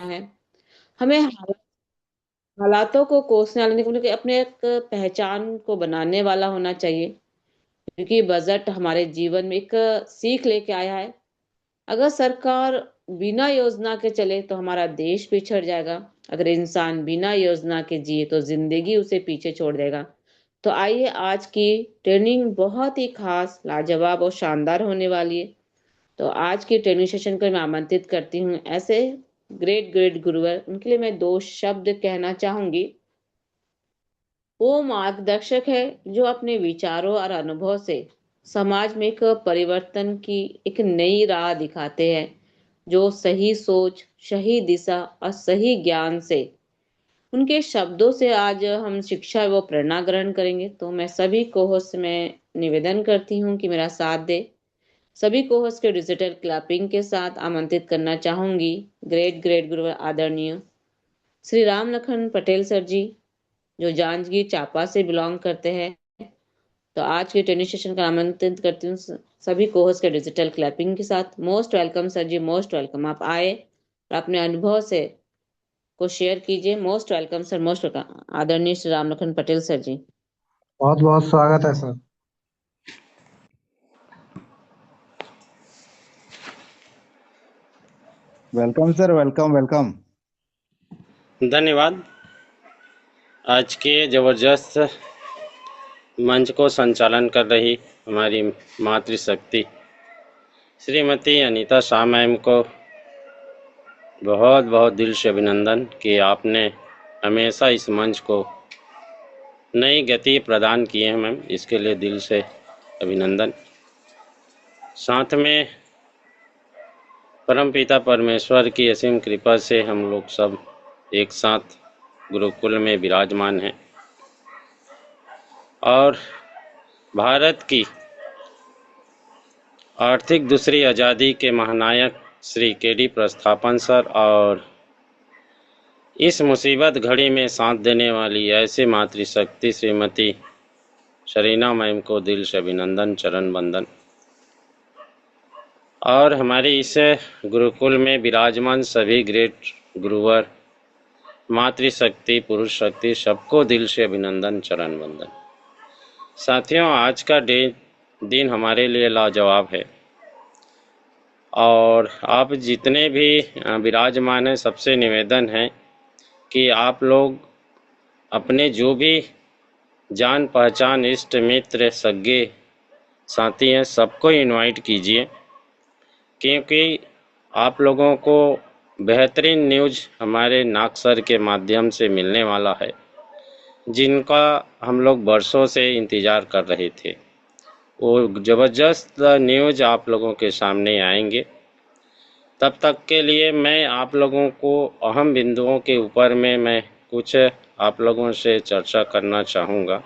है। हमें हालातों को कोसने वाला नहीं, क्योंकि अपने एक पहचान को बनाने वाला होना चाहिए। क्योंकि बजट हमारे जीवन में एक सीख लेके आया है। अगर सरकार बिना योजना के चले तो हमारा देश पिछड़ जाएगा। अगर इंसान बिना योजना के जिए तो जिंदगी उसे पीछे छोड़ देगा। तो आइए, आज की ट्रेनिंग बहुत ही खास, लाजवाब और शानदार होने वाली है। तो आज की ट्रेनिंग सेशन को मैं आमंत्रित करती हूँ ऐसे ग्रेट ग्रेट गुरुवर। उनके लिए मैं दो शब्द कहना चाहूंगी। वो मार्गदर्शक है जो अपने विचारों और अनुभव से समाज में एक परिवर्तन की एक नई राह दिखाते हैं। जो सही सोच, सही दिशा और सही ज्ञान से, उनके शब्दों से आज हम शिक्षा व प्रेरणा ग्रहण करेंगे। तो मैं सभी को होस्ट में निवेदन करती हूँ कि मेरा साथ दे। सभी को होस्ट के डिजिटल क्लैपिंग के साथ आमंत्रित करना चाहूंगी ग्रेट ग्रेट गुरु आदरणीय श्री राम लखन पटेल सर जी, जो जांजगीर चांपा से बिलोंग करते हैं। तो आज की ट्रेनिंग सेशन का आमंत्रित करती हूँ सभी को होस्ट के डिजिटल क्लैपिंग के साथ। Most welcome sir ji, most welcome. आप आए और अपने अनुभव से को शेयर कीजिए। Most welcome sir, most welcome आदरणीय श्री राम लखन पटेल सर जी। बहुत बहुत स्वागत है sir. Welcome sir, welcome welcome. धन्यवाद। आज के जबरदस्त मंच को संचालन कर रही हमारी मातृशक्ति श्रीमती अनीता शाह मैम को बहुत बहुत दिल से अभिनंदन कि आपने हमेशा इस मंच को नई गति प्रदान की है मैम, इसके लिए दिल से अभिनंदन। साथ में परमपिता परमेश्वर की असीम कृपा से हम लोग सब एक साथ गुरुकुल में विराजमान हैं और भारत की आर्थिक दूसरी आज़ादी के महानायक श्री के.डी. प्रस्थापन सर और इस मुसीबत घड़ी में साथ देने वाली ऐसे मातृशक्ति श्रीमती शरीना मैम को दिल से अभिनंदन, चरण वंदन। और हमारे इस गुरुकुल में विराजमान सभी ग्रेट गुरुवर, मातृशक्ति, पुरुष शक्ति, सबको दिल से अभिनंदन, चरण वंदन। साथियों, आज का दिन हमारे लिए लाजवाब है और आप जितने भी विराजमान हैं, सबसे निवेदन है कि आप लोग अपने जो भी जान पहचान, इष्ट मित्र, सगे साथी हैं, सबको इनवाइट कीजिए, क्योंकि आप लोगों को बेहतरीन न्यूज़ हमारे नाग सर के माध्यम से मिलने वाला है, जिनका हम लोग बरसों से इंतज़ार कर रहे थे। वो ज़बरदस्त न्यूज़ आप लोगों के सामने आएंगे। तब तक के लिए मैं आप लोगों को अहम बिंदुओं के ऊपर में मैं कुछ आप लोगों से चर्चा करना चाहूँगा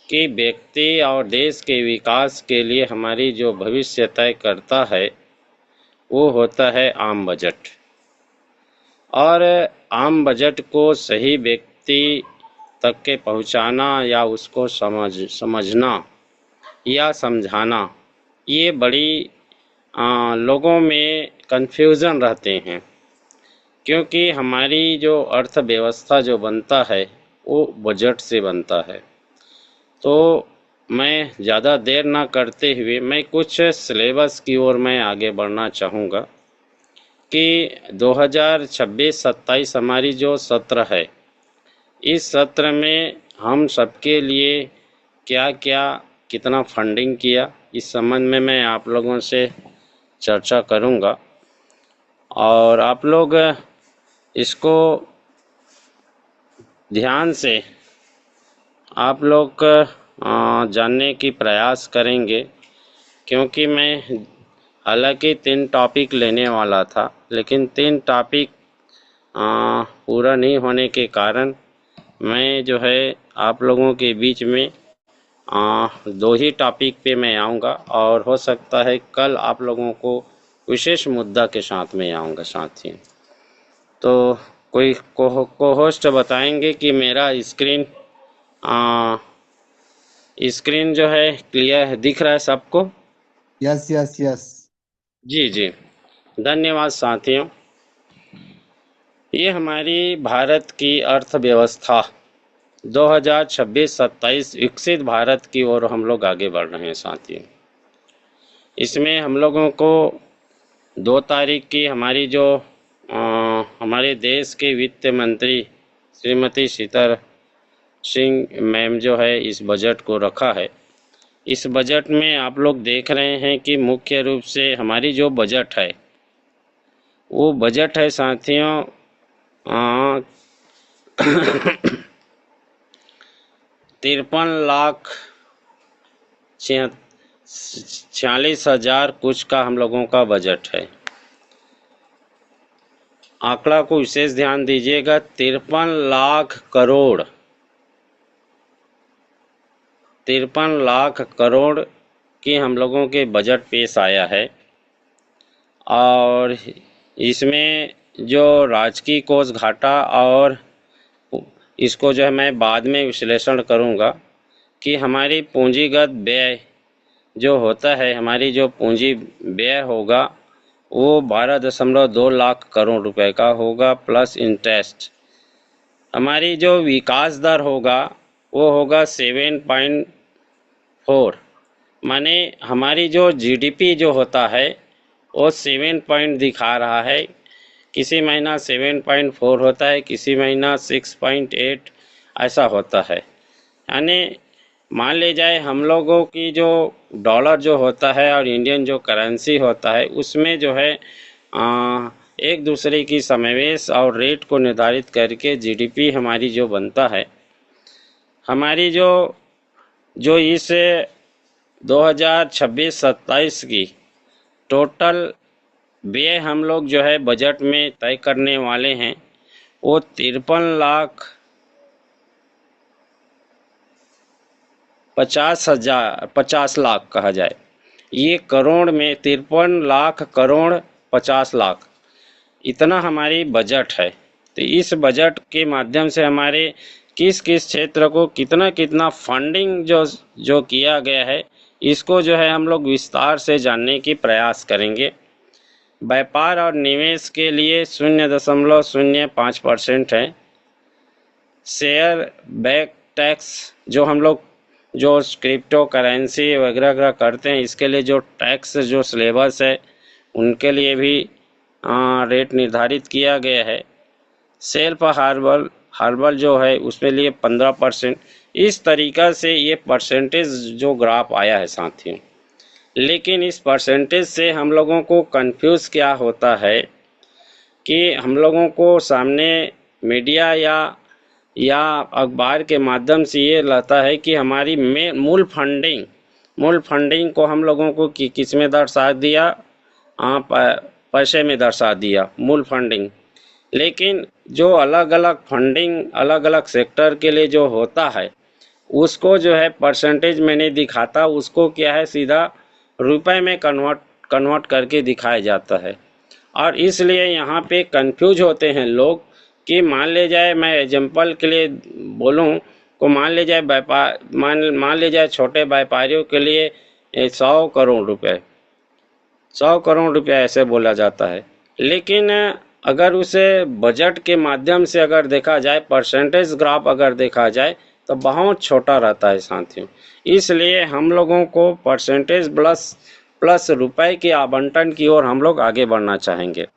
कि व्यक्ति और देश के विकास के लिए हमारी जो भविष्य तय करता है वो होता है आम बजट। और आम बजट को सही व्यक्ति तक के पहुंचाना या उसको समझना या समझाना, ये बड़ी लोगों में कन्फ्यूज़न रहते हैं, क्योंकि हमारी जो अर्थव्यवस्था जो बनता है वो बजट से बनता है। तो मैं ज़्यादा देर ना करते हुए मैं कुछ सिलेबस की ओर मैं आगे बढ़ना चाहूँगा कि 2026-27 हमारी जो सत्र है, इस सत्र में हम सबके लिए क्या क्या कितना फंडिंग किया, इस संबंध में मैं आप लोगों से चर्चा करूँगा और आप लोग इसको ध्यान से आप लोग जानने की प्रयास करेंगे, क्योंकि मैं हालांकि 3 टॉपिक लेने वाला था, लेकिन 3 टॉपिक पूरा नहीं होने के कारण मैं जो है आप लोगों के बीच में 2 ही टॉपिक पे मैं आऊँगा और हो सकता है कल आप लोगों को विशेष मुद्दा के साथ में आऊँगा साथ ही। तो कोई को होस्ट बताएंगे कि मेरा स्क्रीन जो है क्लियर दिख रहा है सबको? Yes yes yes. जी जी, धन्यवाद साथियों। ये हमारी भारत की अर्थव्यवस्था 2026-27 विकसित भारत की ओर हम लोग आगे बढ़ रहे हैं साथियों। इसमें हम लोगों को 2 तारीख की हमारी जो हमारे देश के वित्त मंत्री श्रीमती सीतारमण सिंह मैम जो है इस बजट को रखा है। इस बजट में आप लोग देख रहे हैं कि मुख्य रूप से हमारी जो बजट है वो बजट है साथियों 53,46,000 कुछ का हम लोगों का बजट है। आंकड़ा को विशेष ध्यान दीजिएगा, 53 लाख करोड़ 53 लाख करोड़ की हम लोगों के बजट पेश आया है। और इसमें जो राजकीय कोष घाटा और इसको जो है मैं बाद में विश्लेषण करूंगा कि हमारी पूंजीगत व्यय जो होता है, हमारी जो पूंजी व्यय होगा वो 12.2 लाख करोड़ रुपए का होगा प्लस इंटरेस्ट। हमारी जो विकास दर होगा वो होगा 7.4, माने हमारी जो जीडीपी जो होता है वो 7 पॉइंट दिखा रहा है। किसी महीना 7.4 होता है, किसी महीना 6.8 ऐसा होता है। यानी मान ले जाए हम लोगों की जो डॉलर जो होता है और इंडियन जो करेंसी होता है उसमें जो है एक दूसरे की समावेश और रेट को निर्धारित करके जीडीपी हमारी जो बनता है, हमारी जो इस 2026-27 की टोटल व्यय हम लोग जो है बजट में तय करने वाले हैं वो 53,50,000 लाख कहा जाए। ये करोड़ में 53 लाख करोड़ 50 लाख इतना हमारी बजट है। तो इस बजट के माध्यम से हमारे किस किस क्षेत्र को कितना कितना फंडिंग जो किया गया है इसको जो है हम लोग विस्तार से जानने की प्रयास करेंगे। व्यापार और निवेश के लिए 0.05% है। शेयर बैक टैक्स जो हम लोग जो क्रिप्टो करेंसी वगैरह करते हैं इसके लिए जो टैक्स जो सिलेबस है उनके लिए भी रेट निर्धारित किया गया है। सेल्फ हार्बल जो है उसके लिए 15%। इस तरीक़ा से ये परसेंटेज जो ग्राफ आया है साथियों। लेकिन इस परसेंटेज से हम लोगों को कंफ्यूज क्या होता है कि हम लोगों को सामने मीडिया या अखबार के माध्यम से ये रहता है कि हमारी मूल फंडिंग को हम लोगों को किस में दर्शा दिया, पैसे में दर्शा दिया मूल फंडिंग। लेकिन जो अलग अलग फंडिंग अलग अलग सेक्टर के लिए जो होता है उसको जो है परसेंटेज में नहीं दिखाता, उसको क्या है सीधा रुपए में कन्वर्ट करके दिखाया जाता है। और इसलिए यहाँ पे कंफ्यूज होते हैं लोग कि मान ले जाए, मैं एग्जाम्पल के लिए बोलूँ को मान ले जाए मान ले जाए छोटे व्यापारियों के लिए 100 करोड़ रुपए ऐसे बोला जाता है। लेकिन अगर उसे बजट के माध्यम से अगर देखा जाए, परसेंटेज ग्राफ अगर देखा जाए तो बहुत छोटा रहता है साथियों। इसलिए हम लोगों को परसेंटेज प्लस रुपए के आवंटन की ओर हम लोग आगे बढ़ना चाहेंगे।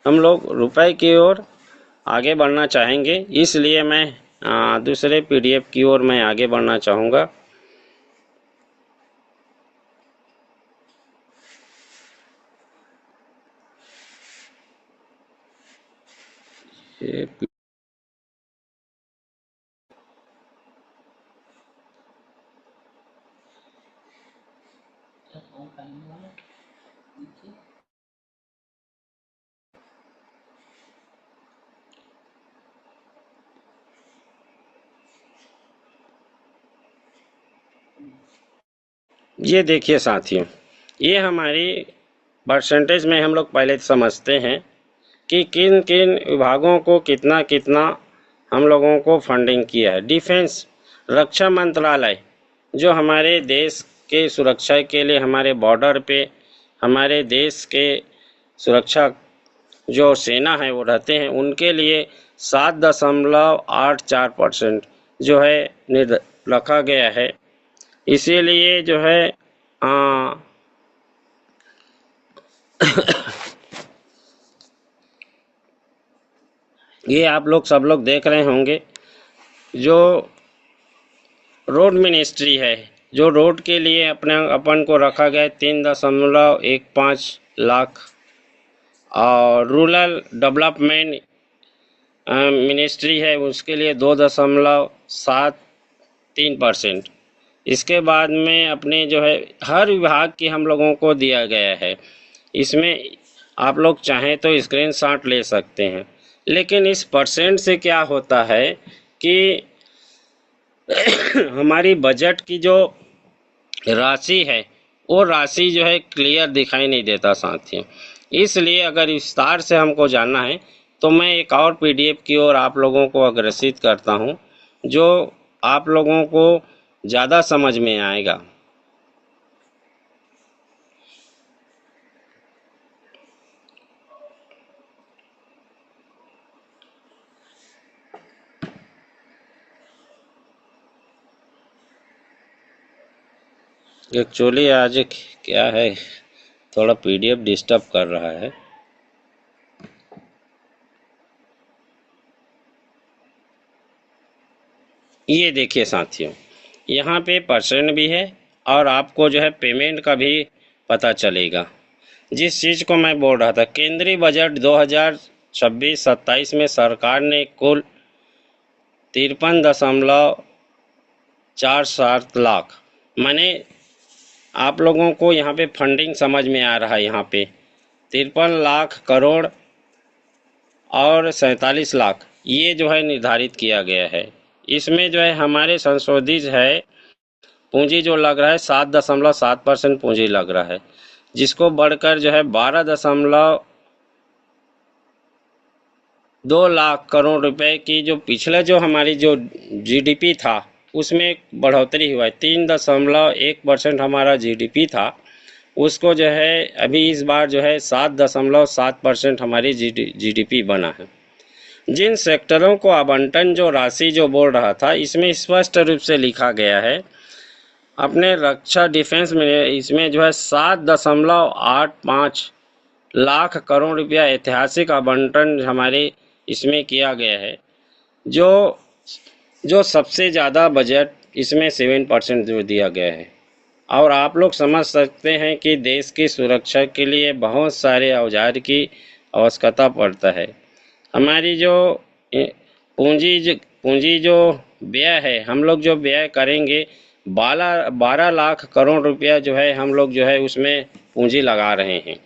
हम लोग रुपए की ओर आगे बढ़ना चाहेंगे, इसलिए मैं दूसरे पीडीएफ की ओर मैं आगे बढ़ना चाहूँगा। ये देखिए साथियों, ये हमारी परसेंटेज में हम लोग पहले समझते हैं कि किन किन विभागों को कितना कितना हम लोगों को फंडिंग किया है। डिफेंस रक्षा मंत्रालय जो हमारे देश के सुरक्षा के लिए हमारे बॉर्डर पे हमारे देश के सुरक्षा जो सेना है वो रहते हैं, उनके लिए 7.84% जो है रखा गया है। इसीलिए जो है ये आप लोग सब लोग देख रहे होंगे, जो रोड मिनिस्ट्री है, जो रोड के लिए अपन को रखा गया 3.15 लाख, और रूरल डेवलपमेंट मिनिस्ट्री है उसके लिए 2.73%। इसके बाद में अपने जो है हर विभाग की हम लोगों को दिया गया है। इसमें आप लोग चाहें तो स्क्रीनशॉट ले सकते हैं। लेकिन इस परसेंट से क्या होता है कि हमारी बजट की जो राशि है वो राशि जो है क्लियर दिखाई नहीं देता साथियों। इसलिए अगर विस्तार से हमको जानना है तो मैं एक और पीडीएफ की ओर आप लोगों को अग्रसित करता हूं, जो आप लोगों को ज़्यादा समझ में आएगा। एक्चुअली आज क्या है, थोड़ा पीडीएफ डिस्टर्ब कर रहा है। ये देखिए साथियों, यहाँ पे परसेंट भी है और आपको जो है पेमेंट का भी पता चलेगा। जिस चीज़ को मैं बोल रहा था, केंद्रीय बजट 2026-27 में सरकार ने कुल 53.47 लाख, माने आप लोगों को यहाँ पे फंडिंग समझ में आ रहा है। यहाँ पे 53 लाख करोड़ और 47 लाख ये जो है निर्धारित किया गया है। इसमें जो है हमारे संशोधित है पूंजी जो लग रहा है 7.7% पूंजी लग रहा है, जिसको बढ़कर जो है 12.2 लाख करोड़ रुपए की जो पिछले जो हमारी जो जीडीपी था उसमें बढ़ोतरी हुआ है। 3.1% हमारा जीडीपी था, उसको जो है अभी इस बार जो है 7.7% हमारी जीडीपी बना है। जिन सेक्टरों को आवंटन जो राशि जो बोल रहा था, इसमें स्पष्ट रूप से लिखा गया है अपने रक्षा डिफेंस में, इसमें जो है 7.85 लाख करोड़ रुपया ऐतिहासिक आवंटन हमारे इसमें किया गया है। जो सबसे ज़्यादा बजट इसमें 7% जो दिया गया है। और आप लोग समझ सकते हैं कि देश की सुरक्षा के लिए बहुत सारे औजार की आवश्यकता पड़ता है। हमारी जो पूंजी जो व्यय है, हम लोग जो व्यय करेंगे 12 लाख करोड़ रुपया जो है हम लोग जो है उसमें पूंजी लगा रहे हैं।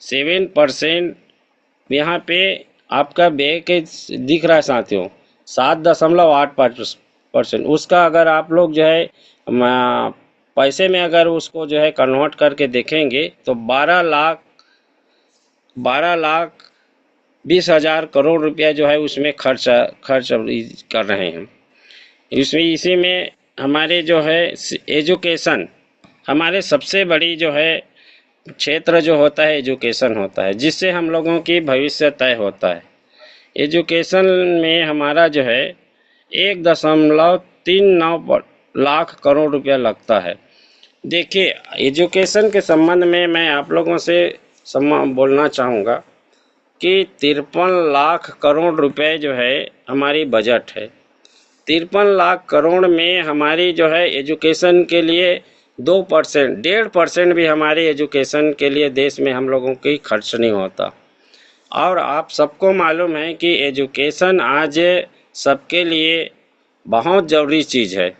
7% यहाँ पे आपका व्यय के दिख रहा है साथियों, 7.8%। उसका अगर आप लोग जो है पैसे में अगर उसको जो है कन्वर्ट करके देखेंगे तो 12,20,000 करोड़ रुपया जो है उसमें खर्च कर रहे हैं। इसी में हमारे जो है एजुकेशन, हमारे सबसे बड़ी जो है क्षेत्र जो होता है एजुकेशन होता है, जिससे हम लोगों की भविष्य तय होता है। एजुकेशन में हमारा जो है 1.39 लाख करोड़ रुपया लगता है। देखिए, एजुकेशन के संबंध में मैं आप लोगों से बोलना चाहूँगा कि 53 लाख करोड़ रुपए जो है हमारी बजट है। 53 लाख करोड़ में हमारी जो है एजुकेशन के लिए 2%, 1.5% भी हमारी एजुकेशन के लिए देश में हम लोगों की खर्च नहीं होता। और आप सबको मालूम है कि एजुकेशन आज सबके लिए बहुत ज़रूरी चीज़ है।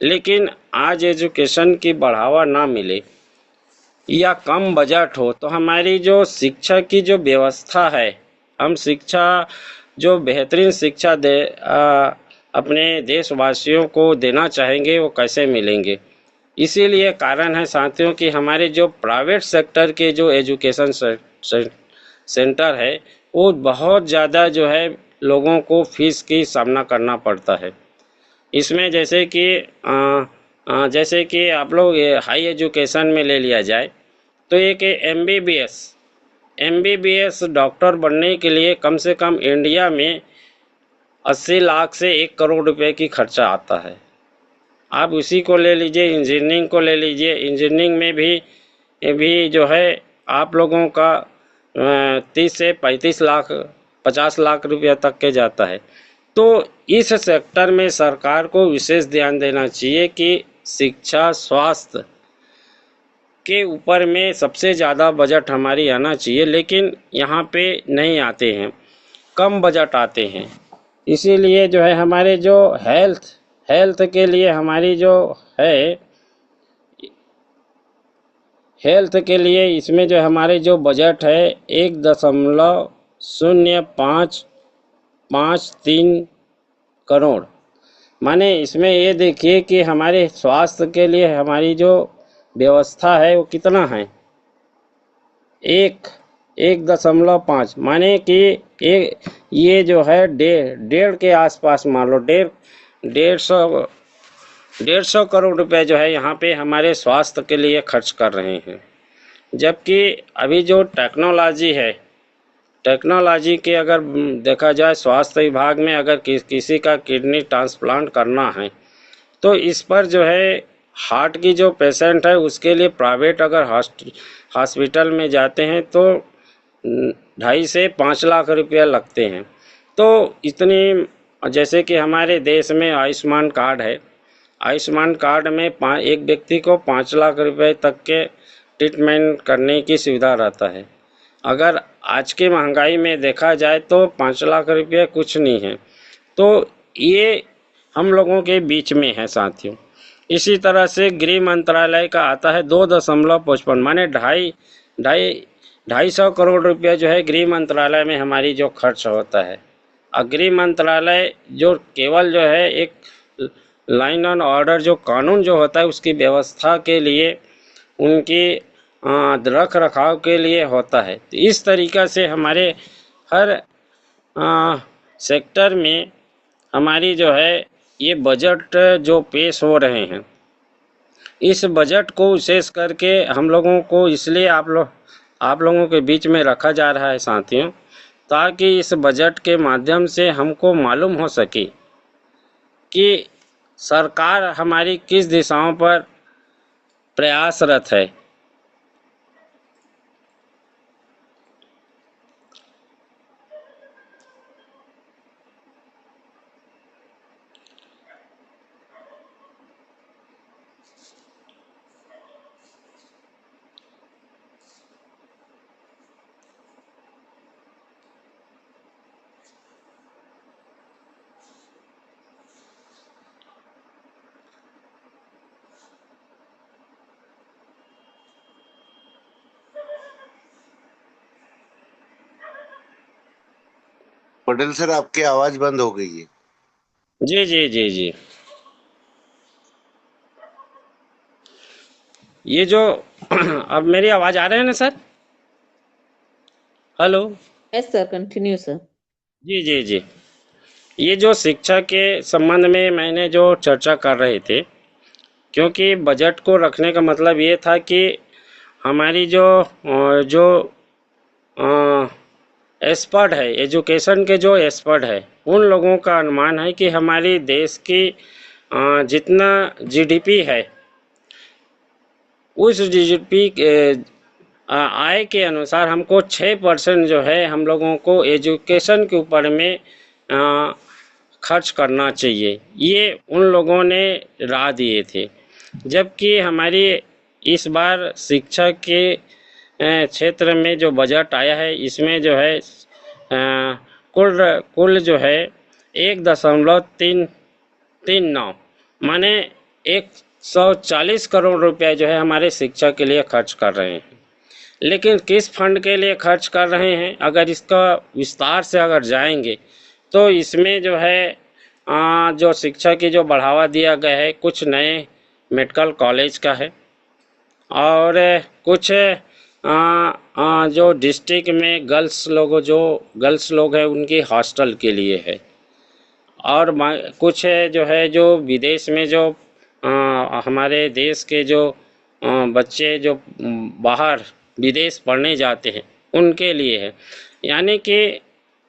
लेकिन आज एजुकेशन की बढ़ावा ना मिले या कम बजट हो तो हमारी जो शिक्षा की जो व्यवस्था है, हम शिक्षा जो बेहतरीन शिक्षा अपने देशवासियों को देना चाहेंगे वो कैसे मिलेंगे। इसीलिए कारण है साथियों कि हमारे जो प्राइवेट सेक्टर के जो एजुकेशन सेंटर है वो बहुत ज़्यादा जो है लोगों को फीस की सामना करना पड़ता है। इसमें जैसे कि जैसे कि आप लोग हाई एजुकेशन में ले लिया जाए तो एक एमबीबीएस डॉक्टर बनने के लिए कम से कम इंडिया में 80 लाख से 1 करोड़ रुपए की खर्चा आता है। आप उसी को ले लीजिए, इंजीनियरिंग को ले लीजिए, इंजीनियरिंग में भी जो है आप लोगों का 30 से 35 लाख 50 लाख रुपया तक के जाता है। तो इस सेक्टर में सरकार को विशेष ध्यान देना चाहिए कि शिक्षा स्वास्थ्य के ऊपर में सबसे ज़्यादा बजट हमारी आना चाहिए, लेकिन यहाँ पे नहीं आते हैं, कम बजट आते हैं। इसीलिए जो है हमारे जो हेल्थ के लिए हमारी जो है हेल्थ के लिए इसमें जो हमारे जो बजट है 1.0553 करोड़, माने इसमें ये देखिए कि हमारे स्वास्थ्य के लिए हमारी जो व्यवस्था है वो कितना है 1.5, माने कि ये जो है डेढ़ के आसपास मान लो 150 करोड़ रुपए जो है यहाँ पे हमारे स्वास्थ्य के लिए खर्च कर रहे हैं। जबकि अभी जो टेक्नोलॉजी के अगर देखा जाए स्वास्थ्य विभाग में अगर किसी का किडनी ट्रांसप्लांट करना है तो इस पर जो है हार्ट की जो पेशेंट है उसके लिए प्राइवेट अगर हॉस्पिटल में जाते हैं तो 2.5 से 5 लाख रुपया लगते हैं। तो इतनी, जैसे कि हमारे देश में आयुष्मान कार्ड है, आयुष्मान कार्ड में एक व्यक्ति को 5 लाख रुपए तक के ट्रीटमेंट करने की सुविधा रहता है। अगर आज की महंगाई में देखा जाए तो 5 लाख रुपये कुछ नहीं है। तो ये हम लोगों के बीच में है साथियों। इसी तरह से गृह मंत्रालय का आता है 2.55, माने 250 करोड़ रुपया जो है गृह मंत्रालय में हमारी जो खर्च होता है। और गृह मंत्रालय जो केवल जो है एक लाइन ऑन ऑर्डर जो कानून जो होता है उसकी व्यवस्था के लिए, उनकी रख रखाव के लिए होता है। तो इस तरीक़ा से हमारे हर सेक्टर में हमारी जो है ये बजट जो पेश हो रहे हैं, इस बजट को विशेष करके हम लोगों को इसलिए आप लोगों के बीच में रखा जा रहा है साथियों, ताकि इस बजट के माध्यम से हमको मालूम हो सके कि सरकार हमारी किस दिशाओं पर प्रयासरत है। पटेल सर, आपकी आवाज बंद हो गई है। जी जी जी जी, ये जो अब मेरी आवाज आ रही है ना sir? Hello? Yes sir, continue sir. जी जी जी, ये जो शिक्षा के संबंध में मैंने जो चर्चा कर रहे थे, क्योंकि बजट को रखने का मतलब ये था कि हमारी जो एक्सपर्ट है, एजुकेशन के जो एक्सपर्ट है, उन लोगों का अनुमान है कि हमारी देश की जितना जीडीपी है उस जीडीपी आय के अनुसार हमको 6% जो है हम लोगों को एजुकेशन के ऊपर में खर्च करना चाहिए। ये उन लोगों ने राय दिए थे। जबकि हमारी इस बार शिक्षा के क्षेत्र में जो बजट आया है, इसमें जो है कुल जो है 1.339, माने 140 करोड़ रुपया जो है हमारे शिक्षा के लिए खर्च कर रहे हैं। लेकिन किस फंड के लिए खर्च कर रहे हैं, अगर इसका विस्तार से अगर जाएंगे तो इसमें जो है जो शिक्षा की जो बढ़ावा दिया गया है, कुछ नए मेडिकल कॉलेज का है और कुछ जो डिस्ट्रिक्ट में गर्ल्स लोग हैं उनकी हॉस्टल के लिए है, और कुछ जो है जो विदेश में जो हमारे देश के जो बच्चे जो बाहर विदेश पढ़ने जाते हैं उनके लिए है। यानी कि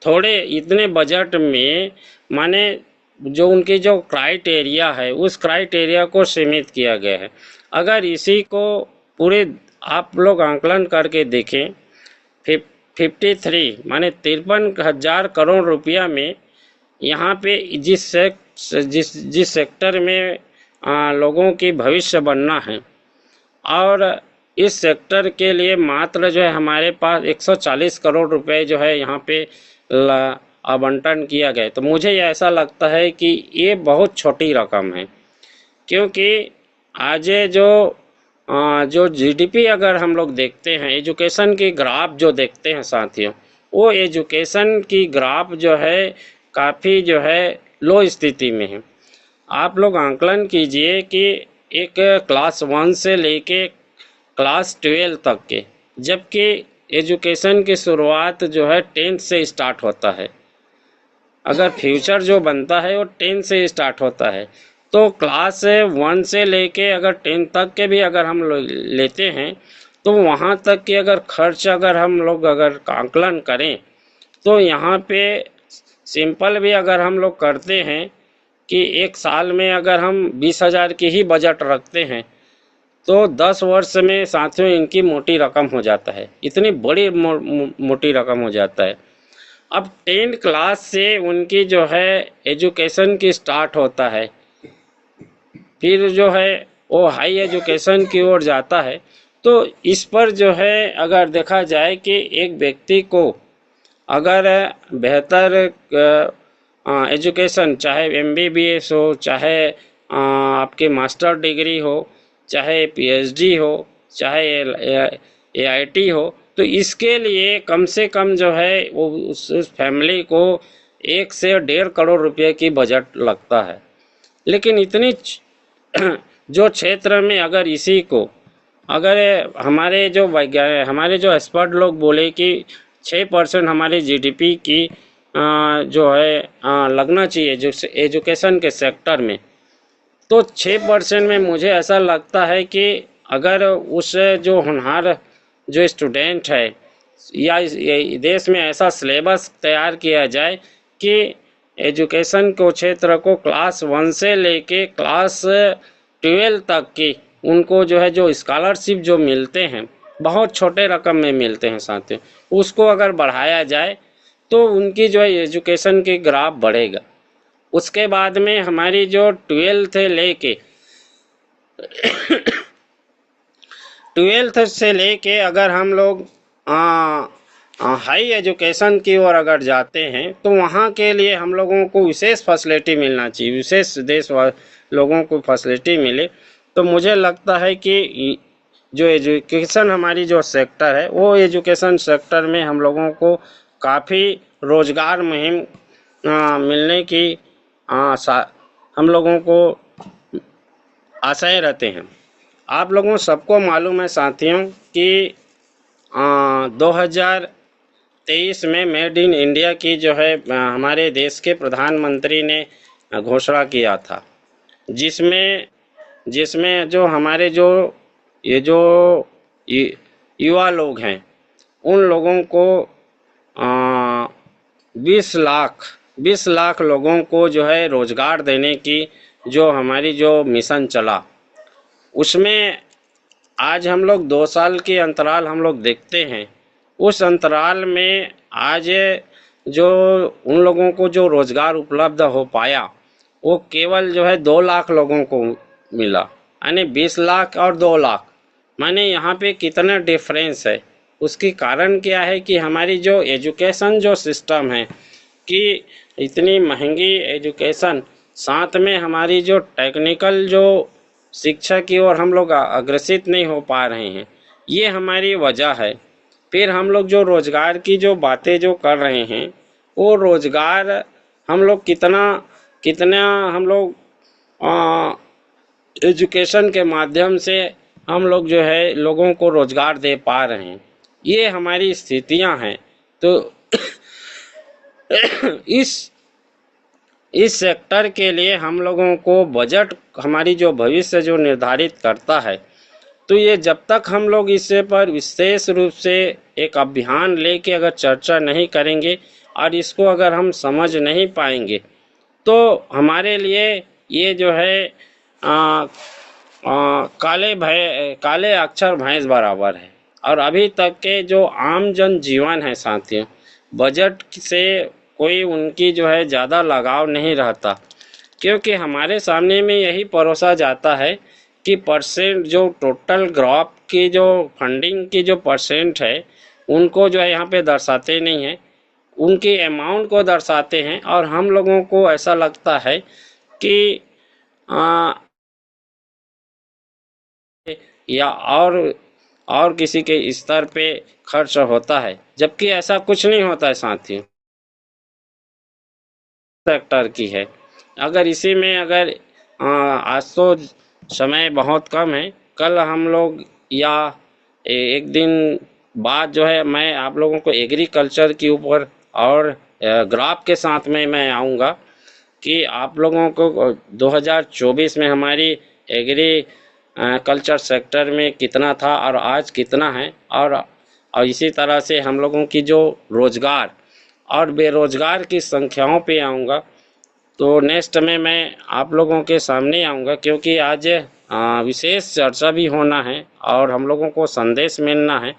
थोड़े इतने बजट में माने जो उनकी जो क्राइटेरिया है उस क्राइटेरिया को सीमित किया गया है। अगर इसी को पूरे आप लोग आंकलन करके देखें 53 माने 53,000 करोड़ रुपया में यहाँ पे जिस सेक्टर में लोगों की भविष्य बनना है और इस सेक्टर के लिए मात्र जो है हमारे पास 140 करोड़ रुपए जो है यहाँ पे आवंटन किया गया। तो मुझे ऐसा लगता है कि ये बहुत छोटी रकम है, क्योंकि आज जो जीडीपी अगर हम लोग देखते हैं, एजुकेशन की ग्राफ जो देखते हैं साथियों, वो एजुकेशन की ग्राफ जो है काफ़ी जो है लो स्थिति में है। आप लोग आंकलन कीजिए कि एक क्लास 1 से लेके क्लास 12 तक के, जबकि एजुकेशन की शुरुआत जो है 10th से स्टार्ट होता है। अगर फ्यूचर जो बनता है वो 10 से स्टार्ट होता है, तो क्लास 1 से लेके अगर 10 तक के भी अगर हम लेते हैं तो वहाँ तक के अगर खर्च अगर हम लोग अगर आंकलन करें तो यहाँ पे सिंपल भी अगर हम लोग करते हैं कि एक साल में अगर हम 20,000 की ही बजट रखते हैं तो 10 वर्ष में साथियों इनकी मोटी रकम हो जाता है, इतनी बड़ी मोटी रकम हो जाता है। अब 10 क्लास से उनकी जो है एजुकेशन की स्टार्ट होता है, फिर जो है वो हाई एजुकेशन की ओर जाता है। तो इस पर जो है अगर देखा जाए कि एक व्यक्ति को अगर बेहतर एजुकेशन, चाहे एमबीबीएस हो, चाहे आपके मास्टर डिग्री हो, चाहे पीएचडी हो, चाहे एआईटी हो, तो इसके लिए कम से कम जो है वो उस फैमिली को 1 से 1.5 करोड़ रुपए की बजट लगता है। लेकिन इतनी जो क्षेत्र में अगर इसी को अगर हमारे जो एक्सपर्ट लोग बोले कि 6% हमारी जीडीपी की जो है लगना चाहिए जो एजुकेशन के सेक्टर में, तो 6% में मुझे ऐसा लगता है कि अगर उस जो होनहार जो स्टूडेंट है या देश में ऐसा सिलेबस तैयार किया जाए कि एजुकेशन को क्षेत्र को क्लास 1 से लेके क्लास 12 तक की उनको जो है जो स्कॉलरशिप जो मिलते हैं बहुत छोटे रकम में मिलते हैं साथियों, उसको अगर बढ़ाया जाए तो उनकी जो है एजुकेशन की ग्राफ बढ़ेगा। उसके बाद में हमारी जो 12th से लेके अगर हम लोग हाई एजुकेशन की ओर अगर जाते हैं तो वहाँ के लिए हम लोगों को विशेष फैसिलिटी मिलना चाहिए, विशेष देश लोगों को फैसिलिटी मिले। तो मुझे लगता है कि जो एजुकेशन हमारी जो सेक्टर है वो एजुकेशन सेक्टर में हम लोगों को काफ़ी रोजगार मुहिम मिलने की हम लोगों को आशाएं रहते हैं। आप लोगों सबको मालूम है साथियों कि 2023 में मेड इन इंडिया की जो है हमारे देश के प्रधानमंत्री ने घोषणा किया था, जिसमें जो हमारे जो युवा लोग हैं उन लोगों को 20 लाख लोगों को जो है रोजगार देने की जो हमारी जो मिशन चला, उसमें आज हम लोग 2 साल के अंतराल हम लोग देखते हैं। उस अंतराल में आज जो उन लोगों को जो रोजगार उपलब्ध हो पाया वो केवल जो है 2 लाख लोगों को मिला, यानी 20 लाख और 2 लाख, माने यहाँ पे कितना डिफरेंस है। उसकी कारण क्या है कि हमारी जो एजुकेशन जो सिस्टम है कि इतनी महंगी एजुकेशन, साथ में हमारी जो टेक्निकल जो शिक्षा की ओर हम लोग अग्रसित नहीं हो पा रहे हैं, ये हमारी वजह है। फिर हम लोग जो रोजगार की जो बातें जो कर रहे हैं वो रोजगार हम लोग कितना हम लोग एजुकेशन के माध्यम से हम लोग जो है लोगों को रोजगार दे पा रहे हैं, ये हमारी स्थितियां हैं। तो इस सेक्टर के लिए हम लोगों को बजट हमारी जो भविष्य जो निर्धारित करता है, तो ये जब तक हम लोग इससे पर विशेष रूप से एक अभियान लेके अगर चर्चा नहीं करेंगे और इसको अगर हम समझ नहीं पाएंगे, तो हमारे लिए ये जो है काले अक्षर भैंस बराबर है। और अभी तक के जो आम जन जीवन है साथियों, बजट से कोई उनकी जो है ज़्यादा लगाव नहीं रहता, क्योंकि हमारे सामने में यही परोसा जाता है कि परसेंट जो टोटल क्रॉप की जो फंडिंग की जो परसेंट है, उनको जो है यहाँ पे दर्शाते नहीं हैं, उनके अमाउंट को दर्शाते हैं। और हम लोगों को ऐसा लगता है कि आ, या और किसी के स्तर पे खर्च होता है, जबकि ऐसा कुछ नहीं होता है साथियों। सेक्टर की है, अगर इसी में अगर आज तो समय बहुत कम है, कल हम लोग या एक दिन बाद जो है मैं आप लोगों को एग्रीकल्चर के ऊपर और ग्राफ के साथ में मैं आऊँगा कि आप लोगों को 2024 में हमारी एग्री कल्चर सेक्टर में कितना था और आज कितना है, और इसी तरह से हम लोगों की जो रोजगार और बेरोजगार की संख्याओं पे आऊँगा। तो नेक्स्ट में मैं आप लोगों के सामने आऊँगा, क्योंकि आज विशेष चर्चा भी होना है और हम लोगों को संदेश मिलना है।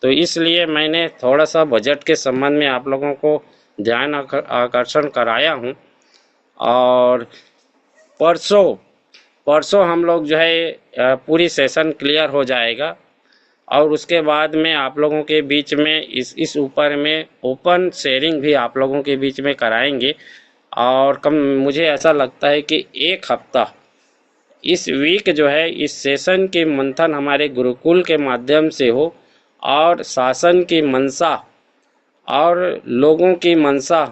तो इसलिए मैंने थोड़ा सा बजट के संबंध में आप लोगों को ध्यान आकर्षण कराया हूँ। और परसों परसों हम लोग जो है पूरी सेशन क्लियर हो जाएगा, और उसके बाद में आप लोगों के बीच में इस ऊपर में ओपन शेयरिंग भी आप लोगों के बीच में कराएंगे। और मुझे ऐसा लगता है कि एक हफ्ता इस वीक जो है इस सेशन के मंथन हमारे गुरुकुल के माध्यम से हो, और शासन की मंशा और लोगों की मंशा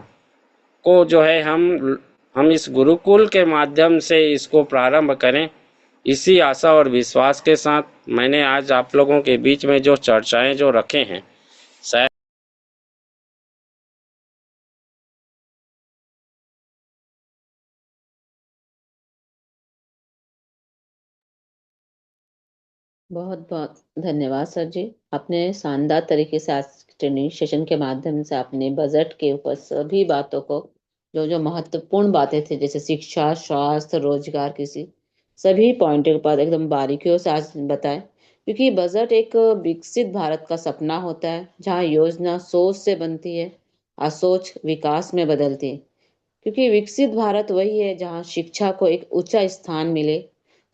को जो है हम इस गुरुकुल के माध्यम से इसको प्रारंभ करें। इसी आशा और विश्वास के साथ मैंने आज आप लोगों के बीच में जो चर्चाएं जो रखे हैं, शायद बहुत बहुत धन्यवाद सर जी। आपने शानदार तरीके से आज ट्रेनिंग सेशन के माध्यम से आपने बजट के ऊपर सभी बातों को, जो जो महत्वपूर्ण बातें थी जैसे शिक्षा, स्वास्थ्य, रोजगार, कृषि, सभी पॉइंट के ऊपर एकदम बारीकियों से आज बताए। क्योंकि बजट एक विकसित भारत का सपना होता है, जहाँ योजना सोच से बनती है और सोच विकास में बदलती है। क्योंकि विकसित भारत वही है जहाँ शिक्षा को एक ऊंचा स्थान मिले,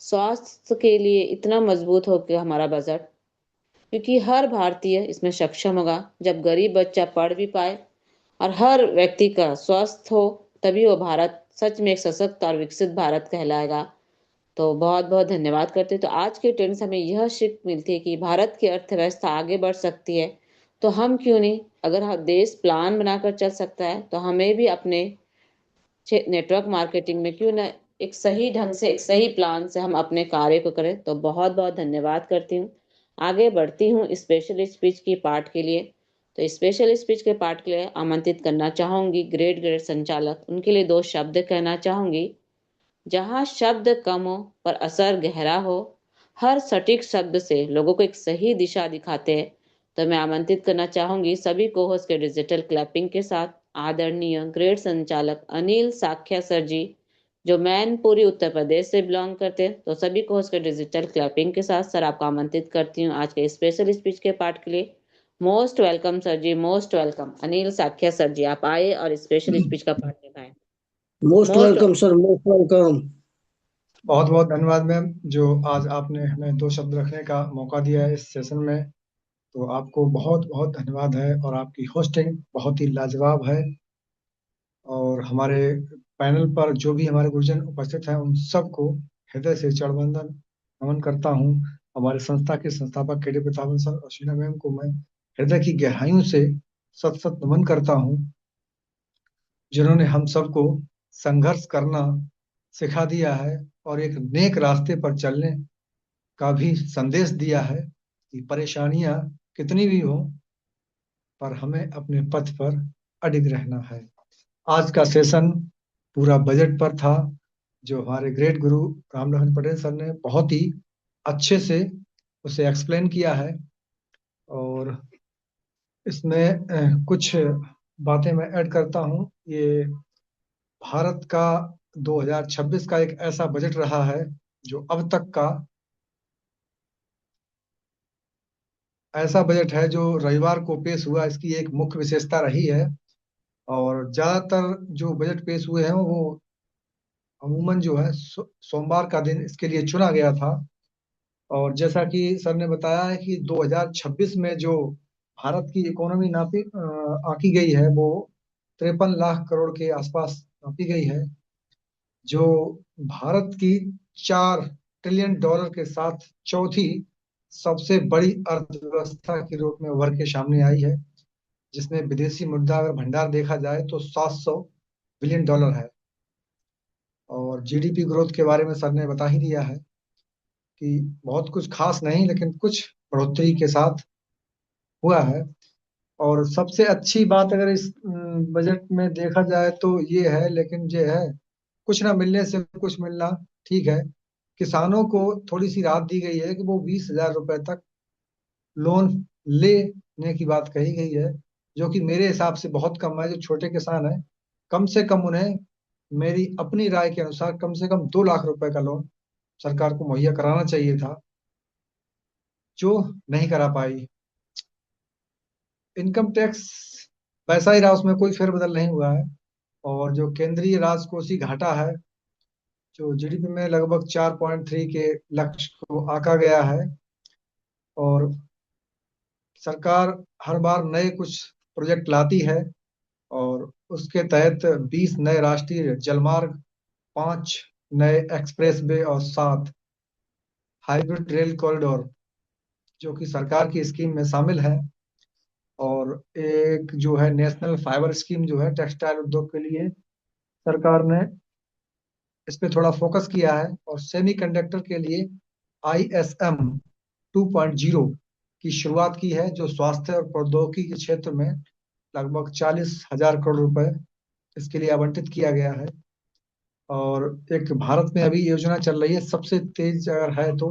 स्वास्थ्य के लिए इतना मजबूत हो कि हमारा बजट, क्योंकि हर भारतीय इसमें सक्षम होगा जब गरीब बच्चा पढ़ भी पाए और हर व्यक्ति का स्वस्थ हो, तभी वो भारत सच में एक सशक्त और विकसित भारत कहलाएगा। तो बहुत बहुत धन्यवाद करते हैं। तो आज के ट्रेंड से हमें यह सीख मिलती है कि भारत की अर्थव्यवस्था आगे बढ़ सकती है, तो हम क्यों नहीं, अगर देश प्लान बनाकर चल सकता है तो हमें भी अपने नेटवर्क मार्केटिंग में क्यों ना एक सही ढंग से, एक सही प्लान से हम अपने कार्य को करें। तो बहुत बहुत धन्यवाद करती हूँ। आगे बढ़ती हूँ स्पेशल स्पीच की पार्ट के लिए। तो स्पेशल स्पीच के पार्ट के लिए आमंत्रित करना चाहूंगी ग्रेड ग्रेड संचालक, उनके लिए दो शब्द कहना चाहूंगी। जहाँ शब्द कम हो पर असर गहरा हो, हर सटीक शब्द से लोगों को एक सही दिशा दिखाते हैं, तो मैं आमंत्रित करना चाहूंगी सभी को होस्ट के डिजिटल क्लैपिंग के साथ आदरणीय ग्रेड संचालक अनिल साख्या सर जी, जो मैनपुरी उत्तर प्रदेश से बिलोंग करते हैं। तो सभी को होस्ट के डिजिटल क्लैपिंग के साथ सर आपको आमंत्रित करती हूँ आज के स्पेशल स्पीच के पार्ट के लिए। Most welcome sir ji, most welcome. Anil साख्या सर जी, आप आए और स्पेशल स्पीच का पार्ट निभाएं। Most most welcome sir, most welcome. बहुत बहुत धन्यवाद मैम, जो आज आपने हमें दो शब्द रखने का मौका दिया है इस सेशन में। तो आपको बहुत बहुत धन्यवाद है, और आपकी होस्टिंग बहुत ही लाजवाब है। और हमारे पैनल पर जो भी हमारे गुरुजन उपस्थित हैं उन सबको हृदय से चरणवंदन नमन करता हूँ। हमारे संस्था के संस्थापक के डी प्रतापन सर और शीना मैम को मैं हृदय की गहराइयों से सत सत नमन करता हूँ, जिन्होंने हम सबको संघर्ष करना सिखा दिया है और एक नेक रास्ते पर चलने का भी संदेश दिया है कि परेशानियां कितनी भी हो, पर हमें अपने पथ पर अडिग रहना है। आज का सेशन पूरा बजट पर था, जो हमारे ग्रेट गुरु राम लखन पटेल सर ने बहुत ही अच्छे से उसे एक्सप्लेन किया है। और इसमें कुछ बातें मैं ऐड करता हूँ। ये भारत का 2026 का एक ऐसा बजट रहा है जो अब तक का ऐसा बजट है जो रविवार को पेश हुआ, इसकी एक मुख्य विशेषता रही है। और ज्यादातर जो बजट पेश हुए हैं वो अमूमन जो है सोमवार का दिन इसके लिए चुना गया था। और जैसा कि सर ने बताया है कि 2026 में जो भारत की इकोनॉमी आंकी गई है वो 53 लाख करोड़ के आसपास आंकी गई है, जो भारत की $4 ट्रिलियन के साथ चौथी सबसे बड़ी अर्थव्यवस्था के रूप में उभर के सामने आई है, जिसमें विदेशी मुद्रा अगर भंडार देखा जाए तो $700 बिलियन है। और जीडीपी ग्रोथ के बारे में सर ने बता ही दिया है कि बहुत कुछ खास नहीं, लेकिन कुछ बढ़ोतरी के साथ हुआ है। और सबसे अच्छी बात अगर इस बजट में देखा जाए तो ये है, लेकिन ये है कुछ ना मिलने से कुछ मिलना, ठीक है। किसानों को थोड़ी सी राहत दी गई है कि वो 20,000 रुपए तक लोन लेने की बात कही गई है, जो कि मेरे हिसाब से बहुत कम है। जो छोटे किसान हैं, कम से कम उन्हें मेरी अपनी राय के अनुसार कम से कम 2 लाख रुपए का लोन सरकार को मुहैया कराना चाहिए था, जो नहीं करा पाई। इनकम टैक्स वैसा ही रहा, उसमें कोई फेरबदल नहीं हुआ है। और जो केंद्रीय राजकोषीय घाटा है, जो जीडीपी में लगभग 4.3 के लक्ष्य को आका गया है। और सरकार हर बार नए कुछ प्रोजेक्ट लाती है, और उसके तहत 20 नए राष्ट्रीय जलमार्ग, 5 नए एक्सप्रेस वे और 7 हाइब्रिड रेल कॉरिडोर जो कि सरकार की स्कीम में शामिल है। और एक जो है नेशनल फाइबर स्कीम जो है टेक्सटाइल उद्योग के लिए, सरकार ने इस पे थोड़ा फोकस किया है। और सेमीकंडक्टर के लिए ISM 2.0 की शुरुआत की है, जो स्वास्थ्य और प्रौद्योगिकी के क्षेत्र में लगभग 40,000 करोड़ रुपए इसके लिए आवंटित किया गया है। और एक भारत में अभी योजना चल रही है सबसे तेज अगर है तो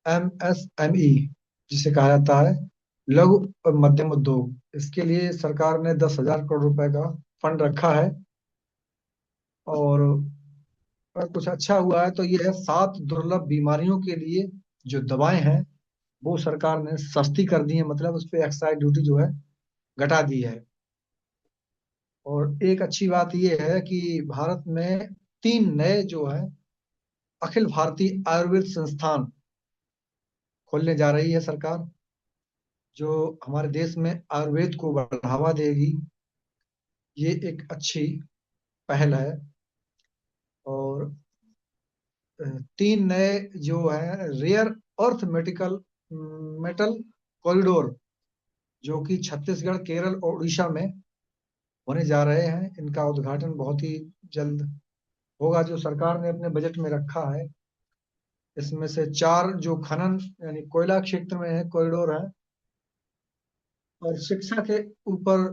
MSME, जिसे कहा जाता है लघु और मध्यम उद्योग। इसके लिए सरकार ने 10,000 करोड़ रुपए का फंड रखा है। और अगर कुछ अच्छा हुआ है तो ये है 7 दुर्लभ बीमारियों के लिए जो दवाएं हैं वो सरकार ने सस्ती कर दी है, मतलब उस पे एक्साइज ड्यूटी जो है घटा दी है। और एक अच्छी बात ये है कि भारत में 3 नए जो है अखिल भारतीय आयुर्वेद संस्थान खोलने जा रही है सरकार, जो हमारे देश में आयुर्वेद को बढ़ावा देगी। ये एक अच्छी पहल है। और 3 नए जो है रेयर अर्थ मेटल कॉरिडोर, जो कि छत्तीसगढ़, केरल और उड़ीसा में होने जा रहे हैं। इनका उद्घाटन बहुत ही जल्द होगा, जो सरकार ने अपने बजट में रखा है। इसमें से 4 जो खनन यानी कोयला क्षेत्र में है कॉरिडोर है। और शिक्षा के ऊपर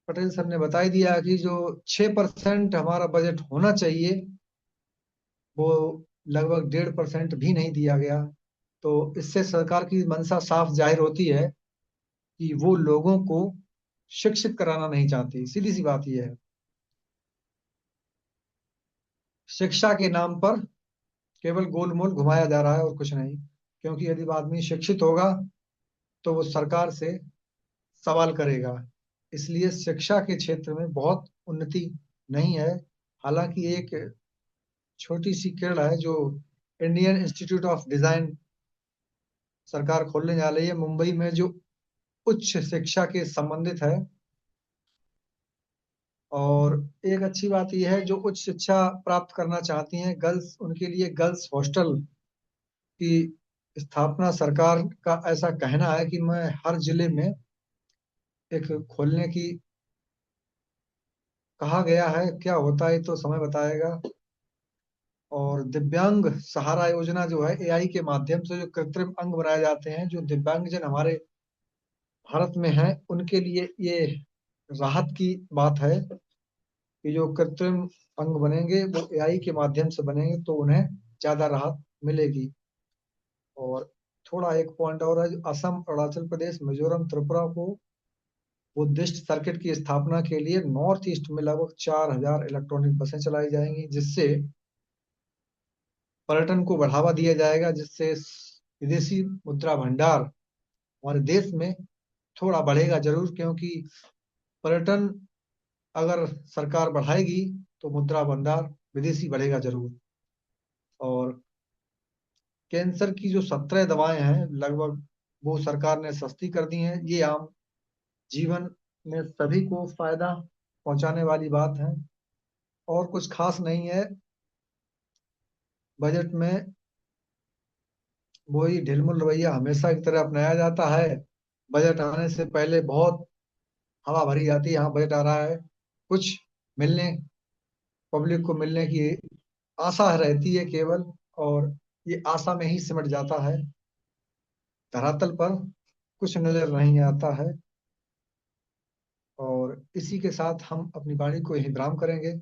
पटेल सर ने बता ही दिया कि जो 6% हमारा बजट होना चाहिए वो लगभग 1.5% भी नहीं दिया गया। तो इससे सरकार की मंशा साफ जाहिर होती है कि वो लोगों को शिक्षित कराना नहीं चाहती। सीधी सी बात यह है, शिक्षा के नाम पर केवल गोलमोल घुमाया जा रहा है और कुछ नहीं। क्योंकि यदि आदमी शिक्षित होगा तो वो सरकार से सवाल करेगा। इसलिए शिक्षा के क्षेत्र में बहुत उन्नति नहीं है। हालांकि एक छोटी सी किरण है, जो इंडियन इंस्टीट्यूट ऑफ डिजाइन सरकार खोलने जा रही है मुंबई में, जो उच्च शिक्षा के संबंधित है। और एक अच्छी बात यह है, जो उच्च शिक्षा प्राप्त करना चाहती हैं गर्ल्स, उनके लिए गर्ल्स हॉस्टल की स्थापना सरकार का ऐसा कहना है कि मैं हर जिले में एक खोलने की कहा गया है। क्या होता है तो समय बताएगा। और दिव्यांग सहारा योजना जो है AI के माध्यम से जो कृत्रिम अंग बनाए जाते हैं, जो दिव्यांगजन हमारे भारत में हैं उनके लिए ये राहत की बात है। कि जो कृत्रिम अंग बनेंगे वो एआई के माध्यम से बनेंगे, तो उन्हें ज्यादा राहत मिलेगी। और थोड़ा एक पॉइंट और है, असम, अरुणाचल प्रदेश, मिजोरम, त्रिपुरा को बुद्धिस्ट सर्किट की स्थापना के लिए नॉर्थ ईस्ट में लगभग 4,000 इलेक्ट्रॉनिक बसें चलाई जाएंगी, जिससे पर्यटन को बढ़ावा दिया जाएगा, जिससे विदेशी मुद्रा भंडार हमारे देश में थोड़ा बढ़ेगा जरूर, क्योंकि पर्यटन अगर सरकार बढ़ाएगी तो मुद्रा भंडार विदेशी बढ़ेगा जरूर। और कैंसर की जो 17 दवाएं हैं लगभग, वो सरकार ने सस्ती कर दी हैं। ये आम जीवन में सभी को फायदा पहुंचाने वाली बात है, और कुछ खास नहीं है। बजट में वही ढिलमुल रवैया हमेशा की तरह अपनाया जाता है। बजट आने से पहले बहुत हवा भरी जाती है, यहाँ बजट आ रहा है, कुछ मिलने, पब्लिक को मिलने की आशा रहती है केवल, और ये आशा में ही सिमट जाता है, धरातल पर कुछ नजर नहीं आता है। और इसी के साथ हम अपनी वाणी को यही विराम करेंगे।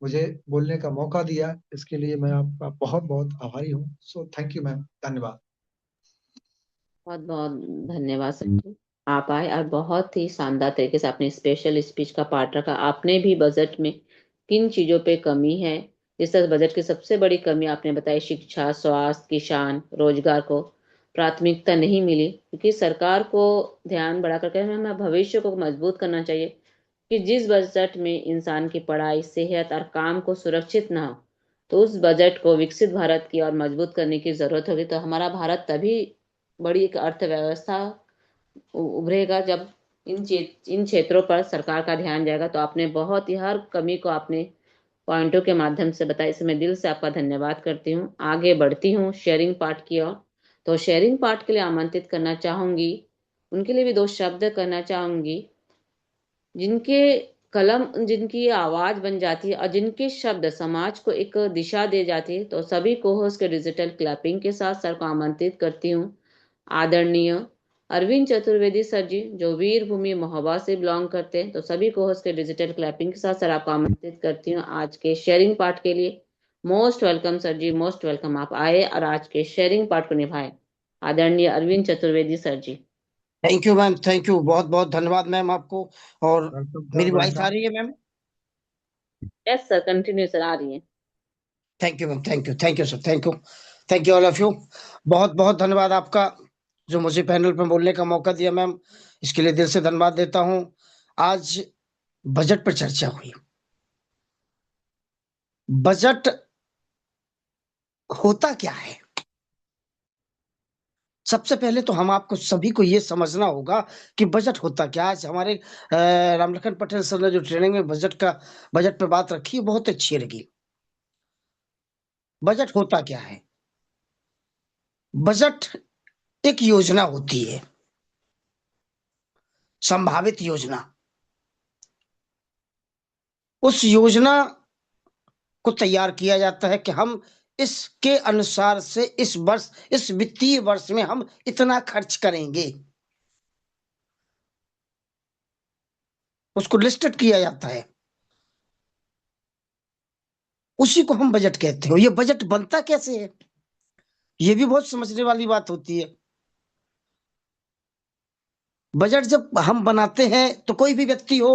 मुझे बोलने का मौका दिया, इसके लिए मैं आपका बहुत बहुत आभारी हूँ। सो थैंक यू मैम, धन्यवाद। बहुत बहुत धन्यवाद सर जी। आप आए और बहुत ही शानदार तरीके से अपने स्पेशल स्पीच का पार्ट रखा। आपने भी बजट में किन चीजों पे कमी है, जिस तरह बजट की सबसे बड़ी कमी आपने बताई, शिक्षा, स्वास्थ्य, किसान, रोजगार को प्राथमिकता नहीं मिली, क्योंकि सरकार को ध्यान बढ़ा करके हमें भविष्य को मजबूत करना चाहिए कि जिस बजट में इंसान की पढ़ाई, सेहत और काम को सुरक्षित ना हो, तो उस बजट को विकसित भारत की और मजबूत करने की जरूरत होगी। तो हमारा भारत तभी बड़ी एक अर्थव्यवस्था उभरेगा जब इन क्षेत्रों पर सरकार का ध्यान जाएगा। तो आपने बहुत ही हर कमी को आपने पॉइंटों के माध्यम से बताया, इसमें दिल से आपका धन्यवाद करती हूँ। आगे बढ़ती हूँ शेयरिंग पार्ट की ओर। तो शेयरिंग पार्ट के लिए आमंत्रित करना चाहूंगी, उनके लिए भी दो शब्द करना चाहूंगी, जिनके कलम, जिनकी आवाज बन जाती है और जिनके शब्द समाज को एक दिशा दे जाती है। तो सभी को होस्ट के डिजिटल क्लैपिंग के साथ सर को आमंत्रित करती हूँ। आदरणीय अरविंद चतुर्वेदी सर जी, जो वीर भूमि महोबा से बिलोंग करते हैं। तो सभी को होस्ट के डिजिटल क्लैपिंग के साथ सर आपको आमंत्रित करती हूँ आज के शेयरिंग पार्ट के लिए। Most welcome sir ji, most welcome. आप आए और आज के शेयरिंग पार्ट को निभाए। आदरणीय Arvind Chaturvedi sir ji. Thank you ma'am, thank you, बहुत बहुत धन्यवाद मैम आपको। और वेलकम मेरी सर, वॉइस आ वेलकम। रही है ma'am? Yes sir, continue sir, आ रही है। Thank you ma'am, thank you, thank you sir, thank you, thank you all of you. बहुत बहुत धन्यवाद आपका जो मुझे पैनल पर बोलने का मौका दिया मैम, इसके लिए दिल से धन्यवाद देता हूँ। आज बजट पर चर्चा हुई। बजट होता क्या है? सबसे पहले तो हम आपको सभी को ये समझना होगा कि बजट होता क्या। आज हमारे रामलखन पटेल सर ने जो ट्रेनिंग में बजट पे बात रखी है, बहुत अच्छी लगी। बजट होता क्या है? बजट एक योजना होती है, संभावित योजना। उस योजना को तैयार किया जाता है कि हम इसके अनुसार से इस वर्ष, इस वित्तीय वर्ष में हम इतना खर्च करेंगे। उसको लिस्टेड किया जाता है, उसी को हम बजट कहते हैं। ये बजट बनता कैसे है, ये भी बहुत समझने वाली बात होती है। बजट जब हम बनाते हैं तो कोई भी व्यक्ति हो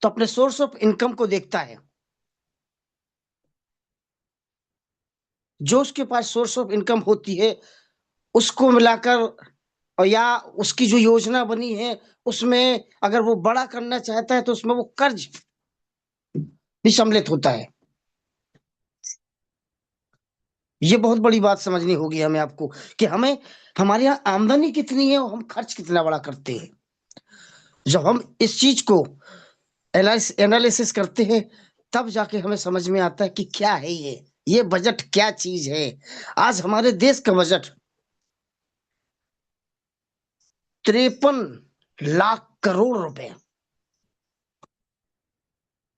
तो अपने सोर्स ऑफ इनकम को देखता है। जो उसके पास सोर्स ऑफ इनकम होती है उसको मिलाकर, और या उसकी जो योजना बनी है उसमें अगर वो बड़ा करना चाहता है तो उसमें वो कर्ज भी सम्मिलित होता है। ये बहुत बड़ी बात समझनी होगी हमें आपको कि हमें, हमारे यहाँ आमदनी कितनी है और हम खर्च कितना बड़ा करते हैं। जब हम इस चीज को एनालिसिस करते हैं तब जाके हमें समझ में आता है कि क्या है ये बजट क्या चीज है। आज हमारे देश का बजट 53 लाख करोड़ रुपए।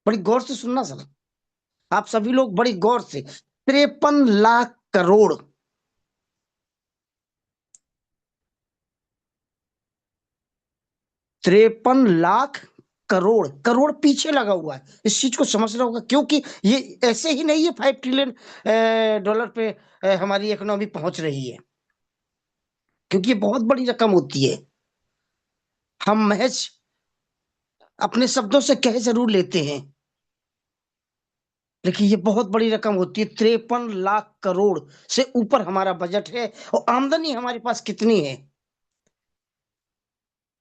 बड़ी गौर से सुनना सर, आप सभी लोग बड़ी गौर से। 53 लाख करोड़। 53 लाख करोड़, करोड़ पीछे लगा हुआ है, इस चीज को समझना होगा, क्योंकि ये ऐसे ही नहीं है 5 ट्रिलियन पे हमारी इकोनॉमी पहुंच रही है, क्योंकि ये बहुत बड़ी रकम होती है। हम महज अपने शब्दों से कह जरूर लेते हैं, लेकिन ये बहुत बड़ी रकम होती है। 53 लाख करोड़ से ऊपर हमारा बजट है। और आमदनी हमारे पास कितनी है?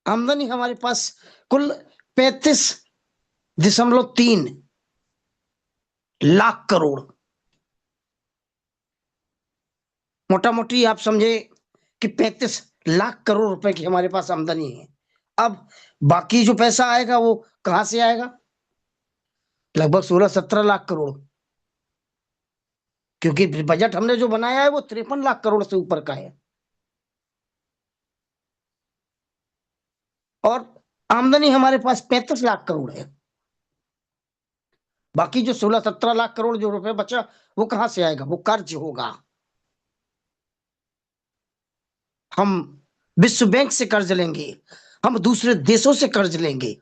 आमदनी हमारे पास कुल 35.3 लाख करोड़। मोटा मोटी आप समझे कि 35 लाख करोड़ रुपए की हमारे पास आमदनी है। अब बाकी जो पैसा आएगा वो कहां से आएगा? लगभग 16-17 लाख करोड़, क्योंकि बजट हमने जो बनाया है वो 53 लाख करोड़ से ऊपर का है। और आमदनी हमारे पास 35 लाख करोड़ है। बाकी जो 16-17 लाख करोड़ जो रुपए बचा वो कहां से आएगा? वो कर्ज होगा। हम विश्व बैंक से कर्ज लेंगे, हम दूसरे देशों से कर्ज लेंगे,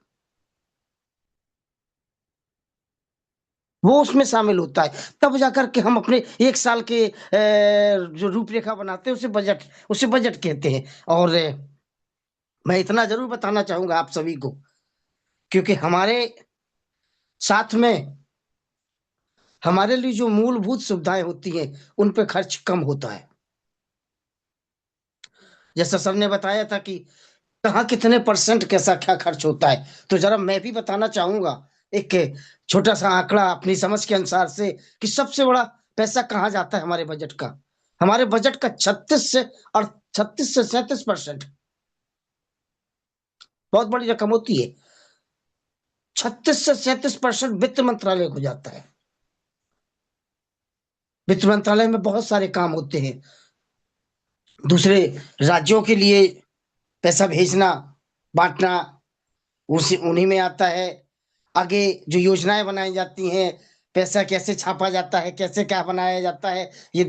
वो उसमें शामिल होता है। तब जाकर के हम अपने 1 साल के जो रूपरेखा बनाते हैं उसे बजट कहते हैं। और मैं इतना जरूर बताना चाहूंगा आप सभी को, क्योंकि हमारे साथ में हमारे लिए जो मूलभूत सुविधाएं होती हैं उन पे खर्च कम होता है। जैसा सर ने बताया था कि कहाँ कितने परसेंट कैसा क्या खर्च होता है, तो जरा मैं भी बताना चाहूंगा एक छोटा सा आंकड़ा अपनी समझ के अनुसार से, कि सबसे बड़ा पैसा कहाँ जाता है हमारे बजट का। हमारे बजट का 36 से 37%, बहुत बड़ी रकम होती है। 36 से 37% वित्त मंत्रालय को जाता है। वित्त मंत्रालय में बहुत सारे काम होते हैं, दूसरे राज्यों के लिए पैसा भेजना, बांटना, उसी उन्हीं में आता है। आगे जो योजनाएं बनाई जाती हैं, पैसा कैसे छापा जाता है, कैसे क्या बनाया जाता है, ये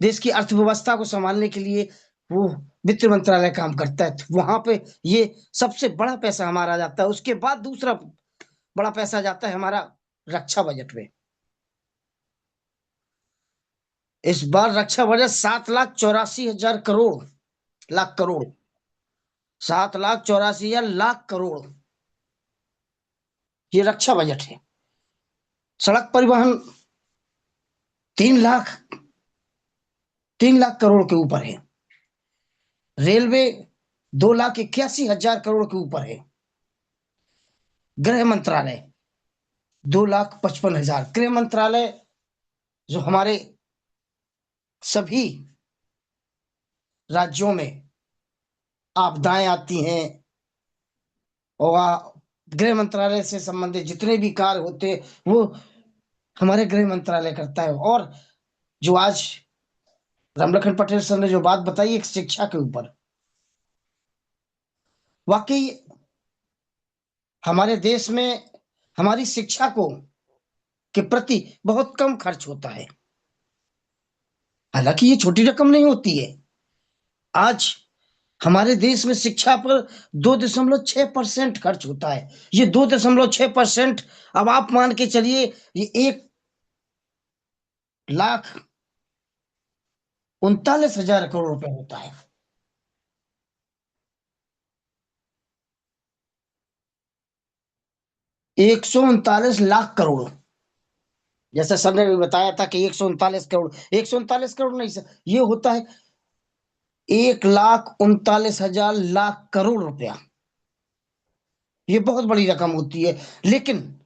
देश की अर्थव्यवस्था को संभालने के लिए वो वित्त मंत्रालय काम करता है। तो वहां पे ये सबसे बड़ा पैसा हमारा जाता है। उसके बाद दूसरा बड़ा पैसा जाता है हमारा रक्षा बजट में। इस बार रक्षा बजट 7,84,000 करोड़, लाख करोड़, 7,84,000 लाख करोड़, ये रक्षा बजट है। सड़क परिवहन 3 लाख 3 लाख करोड़ के ऊपर है। रेलवे 2,81,000 करोड़ के ऊपर है। गृह मंत्रालय 2,55,000। गृह मंत्रालय जो हमारे सभी राज्यों में आपदाएं आती हैं, और गृह मंत्रालय से संबंधित जितने भी कार्य होते हैं वो हमारे गृह मंत्रालय करता है। और जो आज रामलखन पटेल सर ने जो बात बताई एक शिक्षा के ऊपर, वाकई हमारे देश में हमारी शिक्षा को के प्रति बहुत कम खर्च होता है। हालांकि ये छोटी रकम नहीं होती है। आज हमारे देश में शिक्षा पर 2.6% खर्च होता है। ये 2.6%, अब आप मान के चलिए ये 1,39,000 करोड़ रुपए होता है। $139 लाख, जैसे सर ने भी बताया था कि 139 करोड़, 139 करोड़ नहीं सर, ये होता है 1,39,000 लाख करोड़ रुपया। ये बहुत बड़ी रकम होती है। लेकिन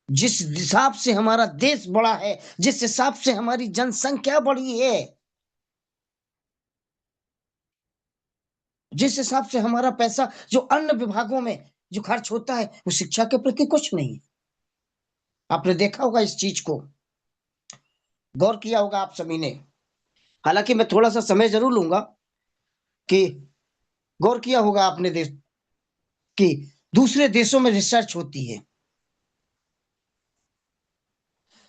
जिस हिसाब से हमारा देश बड़ा है, जिस हिसाब से हमारी जनसंख्या बड़ी है, जिस हिसाब से हमारा पैसा जो अन्य विभागों में जो खर्च होता है वो शिक्षा के प्रति कुछ नहीं है। आपने देखा होगा इस चीज को, गौर किया होगा आप सभी ने। हालांकि मैं थोड़ा सा समय जरूर लूंगा कि गौर किया होगा आपने देश कि दूसरे देशों में रिसर्च होती है,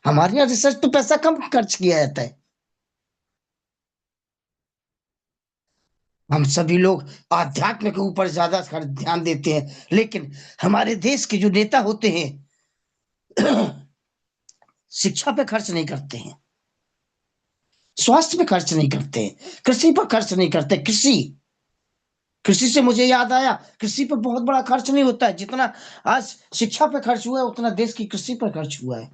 हमारे यहाँ रिसर्च तो पैसा कम खर्च किया जाता है। हम सभी लोग आध्यात्म के ऊपर ज्यादा ध्यान देते हैं, लेकिन हमारे देश के जो नेता होते हैं शिक्षा पे खर्च नहीं करते हैं, स्वास्थ्य पे खर्च नहीं करते हैं, कृषि पर खर्च नहीं करते। कृषि से मुझे याद आया, कृषि पर बहुत बड़ा खर्च नहीं होता है, जितना आज शिक्षा पे खर्च हुआ है उतना देश की कृषि पर खर्च हुआ है,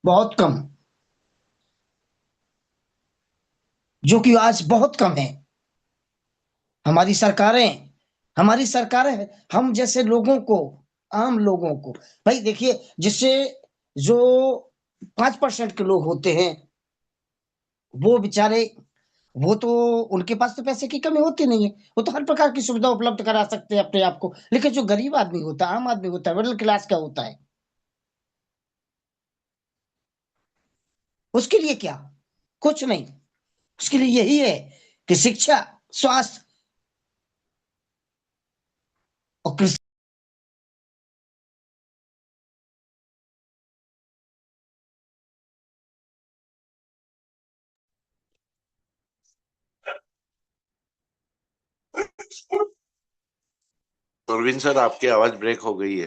बहुत कम, जो कि आज बहुत कम है। हमारी सरकारें हमारी सरकारें हम जैसे लोगों को, आम लोगों को, भाई देखिए, जिससे जो 5% के लोग होते हैं वो बेचारे, वो तो उनके पास तो पैसे की कमी होती नहीं है, वो तो हर प्रकार की सुविधा उपलब्ध करा सकते हैं अपने आप को। लेकिन जो गरीब आदमी होता है, आम आदमी होता है, मिडिल क्लास का होता है, उसके लिए क्या? कुछ नहीं। उसके लिए यही है कि शिक्षा, स्वास्थ्य और कृषि। प्रवीण सर, आपकी आवाज ब्रेक हो गई है।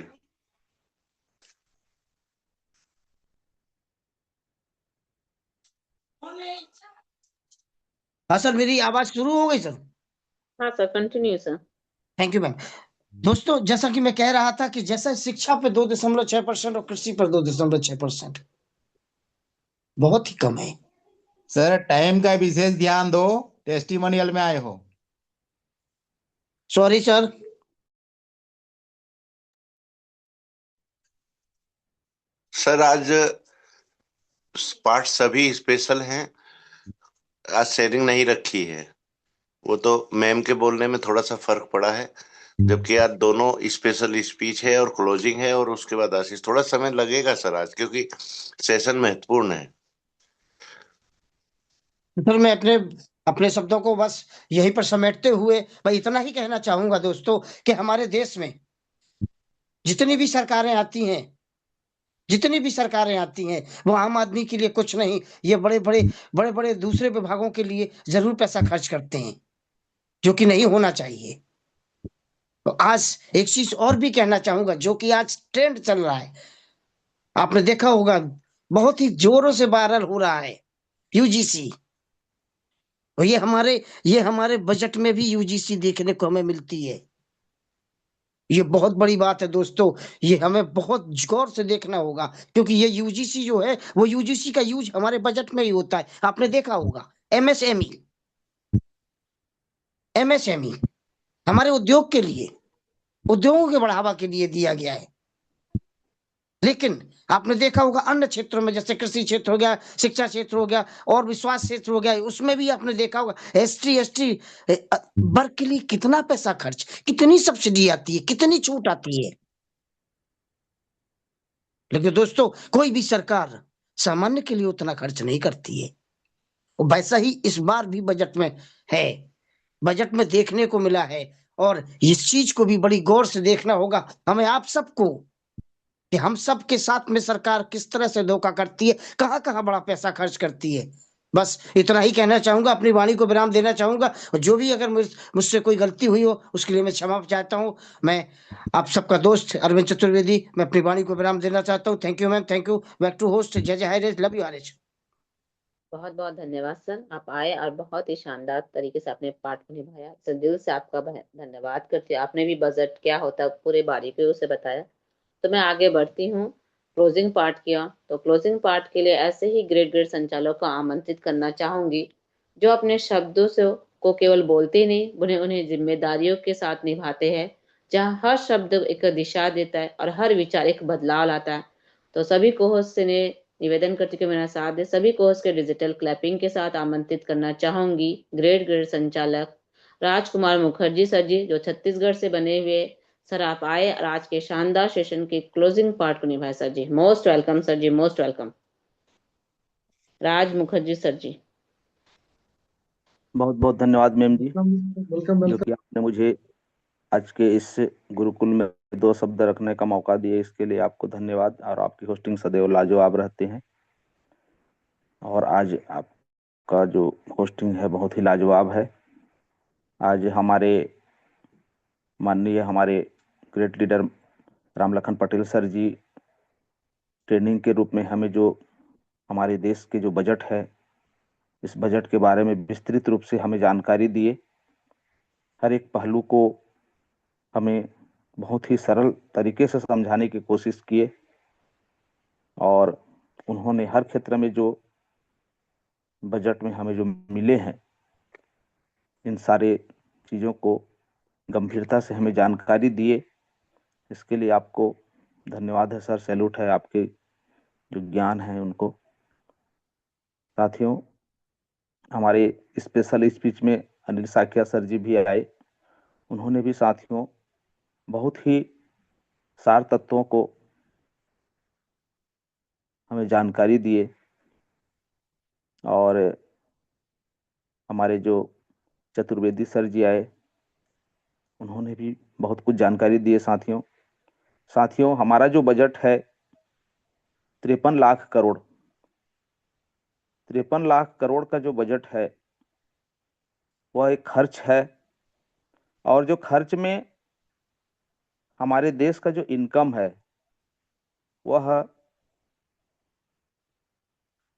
हाँ सर, मेरी आवाज शुरू हो गई सर? हाँ sir, continue sir. Thank you ma'am. दोस्तों, जैसा कि मैं कह रहा था कि जैसा शिक्षा पे 2.6% और कृषि पर 2.6%, बहुत ही कम है। सर टाइम का विशेष ध्यान दो, टेस्टिमोनियल में आए हो। Sorry sir. सर, आज पार्ट सभी स्पेशल हैं। आज शेयरिंग नहीं रखी है। वो तो मैम के बोलने में थोड़ा सा फर्क पड़ा है, जबकि आज दोनों स्पेशल स्पीच है और क्लोजिंग है, और उसके बाद आशीष। थोड़ा समय लगेगा सर आज, क्योंकि सेशन महत्वपूर्ण है। सर मैं अपने अपने शब्दों को बस यहीं पर समेटते हुए मैं इतना ही कहना चाहूंगा दोस्तों, कि हमारे देश में जितनी भी सरकारें आती हैं, वो आम आदमी के लिए कुछ नहीं, ये बड़े बड़े दूसरे विभागों के लिए जरूर पैसा खर्च करते हैं, जो कि नहीं होना चाहिए। तो आज एक चीज और भी कहना चाहूंगा, जो कि आज ट्रेंड चल रहा है, आपने देखा होगा, बहुत ही जोरों से वायरल हो रहा है, यूजीसी। और ये हमारे बजट में भी यूजीसी देखने को हमें मिलती है। ये बहुत बड़ी बात है दोस्तों, ये हमें बहुत गौर से देखना होगा, क्योंकि ये यूजीसी जो है, वो यूजीसी का यूज हमारे बजट में ही होता है। आपने देखा होगा, एमएसएमई एमएसएमई हमारे उद्योग के लिए, उद्योगों के बढ़ावा के लिए दिया गया है। लेकिन आपने देखा होगा अन्य क्षेत्रों में, जैसे कृषि क्षेत्र हो गया, शिक्षा क्षेत्र हो गया, और विश्वास क्षेत्र हो गया, उसमें भी आपने देखा होगा एसटी वर्ग के लिए कितना पैसा खर्च, कितनी सब्सिडी आती है, कितनी छूट आती है। लेकिन दोस्तों, कोई भी सरकार सामान्य के लिए उतना खर्च नहीं करती है। और वैसा ही इस बार भी बजट में है, बजट में देखने को मिला है। और इस चीज को भी बड़ी गौर से देखना होगा हमें, आप सबको, कि हम सब के साथ में सरकार किस तरह से धोखा करती है, कहां कहां बड़ा पैसा खर्च करती है। बस इतना ही कहना चाहूंगा, अपनी वाणी को विराम देना चाहूंगा। और जो भी अगर मुझसे कोई गलती हुई हो, उसके लिए मैं क्षमा चाहता हूं। मैं आप सबका दोस्त अरविंद चतुर्वेदी, मैं अपनी वाणी को विराम देना चाहता हूँ। Thank you ma'am, thank you. Back to host. जय जय हायरेज, लव यू हायरेज। बहुत बहुत धन्यवाद सर, आप आए और बहुत ही शानदार तरीके से आपने पाठ को निभाया। सर दिल से आपका धन्यवाद करती हूँ। आपने भी बजट क्या होता है पूरे बारीकियों से बताया। तो मैं आगे बढ़ती हूँ, क्लोजिंग पार्ट किया। तो क्लोजिंग पार्ट के लिए ऐसे ही ग्रेट ग्रेट संचालक को आमंत्रित करना चाहूंगी, जो अपने शब्दों से को केवल बोलते ही नहीं, उन्हें उन्हें जिम्मेदारियों के साथ निभाते हैं, जहाँ हर शब्द एक दिशा देता है और हर विचार एक बदलाव लाता है। तो सभी को होस्ट ने निवेदन करती कि मेरा साथ दे, सभी को उसके डिजिटल क्लैपिंग के साथ आमंत्रित करना चाहूंगी ग्रेट ग्रेट संचालक राजकुमार मुखर्जी सर जी, जो छत्तीसगढ़ से बने हुए। सर आप आए और आज के शानदार सेशन के क्लोजिंग पार्ट को निभाए। Sir ji most welcome, sir ji most welcome. राज मुखर्जी सर जी। बहुत बहुत धन्यवाद मैम जी, वेलकम जो कि आपने मुझे आज के इस गुरुकुल में 2 शब्द रखने का मौका दिया, इसके लिए आपको धन्यवाद। और आपकी होस्टिंग सदैव लाजवाब रहते हैं। और आज आप का जो होस्टिंग है बहुत ही लाजवाब है। आज हमारे माननीय हमारे great leader Ramlakhan Patel sir ji training के रूप में हमें जो हमारे देश के जो बजट है, इस बजट के बारे में विस्तृत रूप से हमें जानकारी दिए। हर एक पहलू को हमें बहुत ही सरल तरीके से समझाने की कोशिश किए और उन्होंने हर क्षेत्र में जो बजट में हमें जो मिले हैं, इन सारे चीज़ों को गंभीरता से हमें जानकारी दिए। इसके लिए आपको धन्यवाद है सर, सैल्यूट है आपके जो ज्ञान है उनको। साथियों, हमारे स्पेशल स्पीच में अनिल साकिया सर जी भी आए। उन्होंने भी साथियों बहुत ही सार तत्वों को हमें जानकारी दिए और हमारे जो चतुर्वेदी सर जी आए, उन्होंने भी बहुत कुछ जानकारी दिए। साथियों, हमारा जो बजट है 53 लाख करोड़, 53 लाख करोड़ का जो बजट है वह एक खर्च है। और जो खर्च में हमारे देश का जो इनकम है वह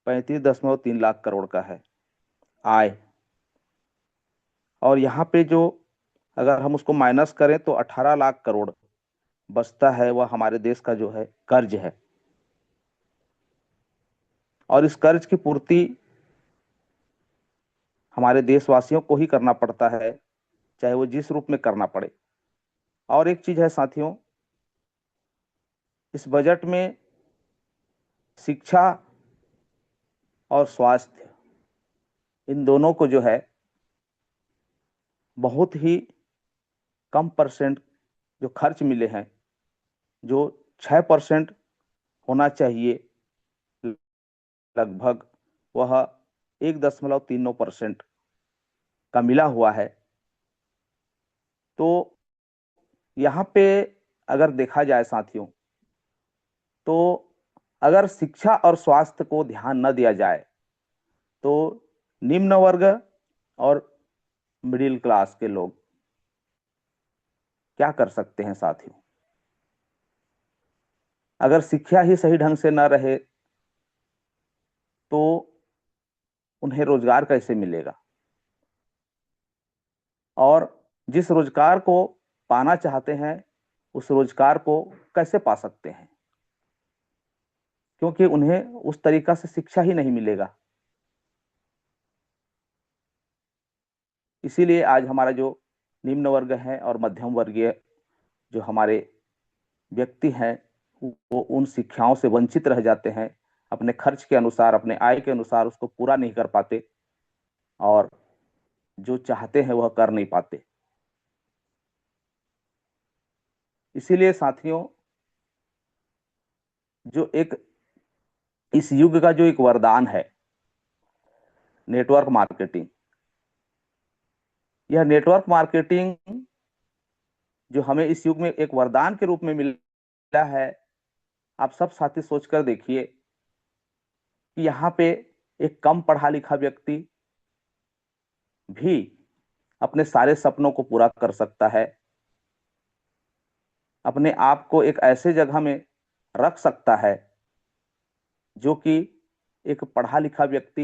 35.3 लाख करोड़ का है आय। और यहाँ पे जो अगर हम उसको माइनस करें तो 18 लाख करोड़ बचता है, वह हमारे देश का जो है कर्ज है। और इस कर्ज की पूर्ति हमारे देशवासियों को ही करना पड़ता है, चाहे वो जिस रूप में करना पड़े। और एक चीज है साथियों, इस बजट में शिक्षा और स्वास्थ्य, इन दोनों को जो है बहुत ही कम परसेंट जो खर्च मिले हैं, जो 6% होना चाहिए लगभग, वह 1.39% का मिला हुआ है। तो यहाँ पे अगर देखा जाए साथियों, तो अगर शिक्षा और स्वास्थ्य को ध्यान न दिया जाए तो निम्न वर्ग और मिडिल क्लास के लोग क्या कर सकते हैं साथियों? अगर शिक्षा ही सही ढंग से न रहे तो उन्हें रोजगार कैसे मिलेगा? और जिस रोजगार को पाना चाहते हैं उस रोजगार को कैसे पा सकते हैं? क्योंकि उन्हें उस तरीका से शिक्षा ही नहीं मिलेगा। इसीलिए आज हमारा जो निम्न वर्ग है और मध्यम वर्गीय जो हमारे व्यक्ति हैं, वो उन शिक्षाओं से वंचित रह जाते हैं। अपने खर्च के अनुसार, अपने आय के अनुसार उसको पूरा नहीं कर पाते और जो चाहते हैं वह कर नहीं पाते। इसीलिए साथियों, जो एक इस युग का जो एक वरदान है, नेटवर्क मार्केटिंग, यह नेटवर्क मार्केटिंग जो हमें इस युग में एक वरदान के रूप में मिला है, आप सब साथी सोचकर देखिए कि यहाँ पे एक कम पढ़ा लिखा व्यक्ति भी अपने सारे सपनों को पूरा कर सकता है, अपने आप को एक ऐसे जगह में रख सकता है जो कि एक पढ़ा लिखा व्यक्ति,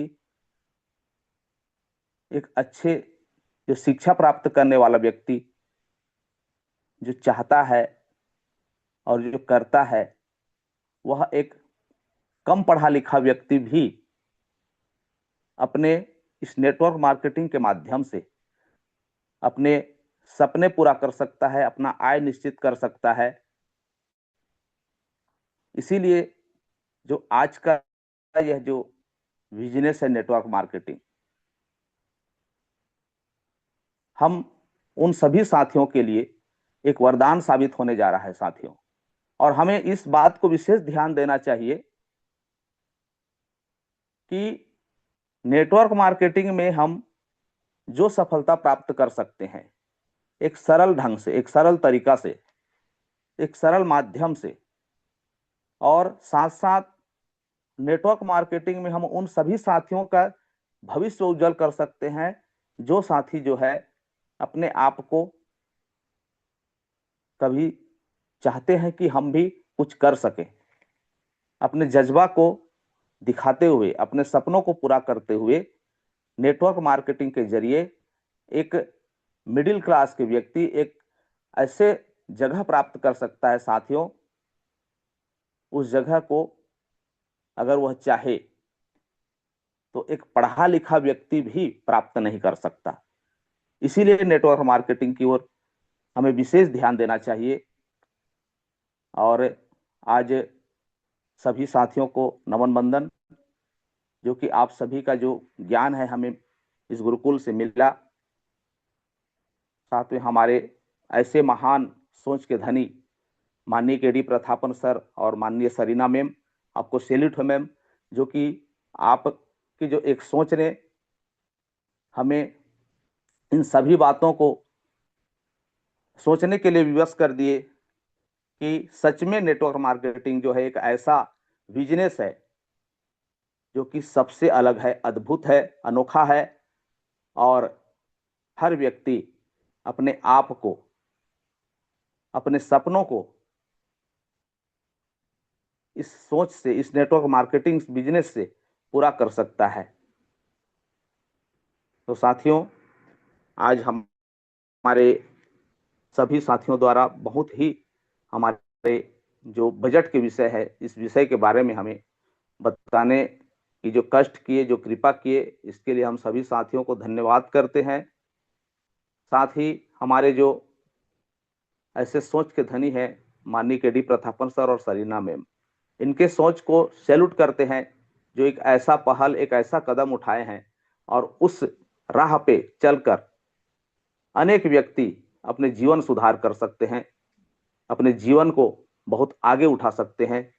एक अच्छे जो शिक्षा प्राप्त करने वाला व्यक्ति जो चाहता है और जो करता है, वह एक कम पढ़ा लिखा व्यक्ति भी अपने इस नेटवर्क मार्केटिंग के माध्यम से अपने सपने पूरा कर सकता है, अपना आय निश्चित कर सकता है। इसीलिए जो आज का यह जो बिजनेस है नेटवर्क मार्केटिंग, हम उन सभी साथियों के लिए एक वरदान साबित होने जा रहा है साथियों। और हमें इस बात को विशेष ध्यान देना चाहिए कि नेटवर्क मार्केटिंग में हम जो सफलता प्राप्त कर सकते हैं, एक सरल ढंग से, एक सरल तरीका से, एक सरल माध्यम से, और साथ साथ नेटवर्क मार्केटिंग में हम उन सभी साथियों का भविष्य उज्जवल कर सकते हैं, जो साथी जो है अपने आप को कभी चाहते हैं कि हम भी कुछ कर सकें, अपने जज्बा को दिखाते हुए, अपने सपनों को पूरा करते हुए नेटवर्क मार्केटिंग के जरिए एक मिडिल क्लास के व्यक्ति एक ऐसे जगह प्राप्त कर सकता है साथियों, उस जगह को अगर वह चाहे तो एक पढ़ा लिखा व्यक्ति भी प्राप्त नहीं कर सकता। इसीलिए नेटवर्क मार्केटिंग की ओर हमें विशेष ध्यान देना चाहिए। और आज सभी साथियों को नमन बंदन, जो कि आप सभी का जो ज्ञान है हमें इस गुरुकुल से मिला। साथ में हमारे ऐसे महान सोच के धनी माननीय केडी प्रथापन सर और माननीय सरीना मैम, आपको सैल्यूट है मैम, जो कि आपकी जो एक सोच ने हमें इन सभी बातों को सोचने के लिए विवश कर दिए कि सच में नेटवर्क मार्केटिंग जो है एक ऐसा बिजनेस है जो कि सबसे अलग है, अद्भुत है, अनोखा है, और हर व्यक्ति अपने आप को, अपने सपनों को इस सोच से, इस नेटवर्क मार्केटिंग बिजनेस से पूरा कर सकता है। तो साथियों, आज हमारे सभी साथियों द्वारा बहुत ही हमारे जो बजट के विषय है, इस विषय के बारे में हमें बताने की जो कष्ट किए, जो कृपा किए, इसके लिए हम सभी साथियों को धन्यवाद करते हैं। साथ ही हमारे जो ऐसे सोच के धनी हैं माननीय केडी प्रथापन सर और सरीना मैम, इनके सोच को सैल्यूट करते हैं, जो एक ऐसा पहल, एक ऐसा कदम उठाए हैं और उस राह पे चलकर अनेक व्यक्ति अपने जीवन सुधार कर सकते हैं, अपने जीवन को बहुत आगे उठा सकते हैं।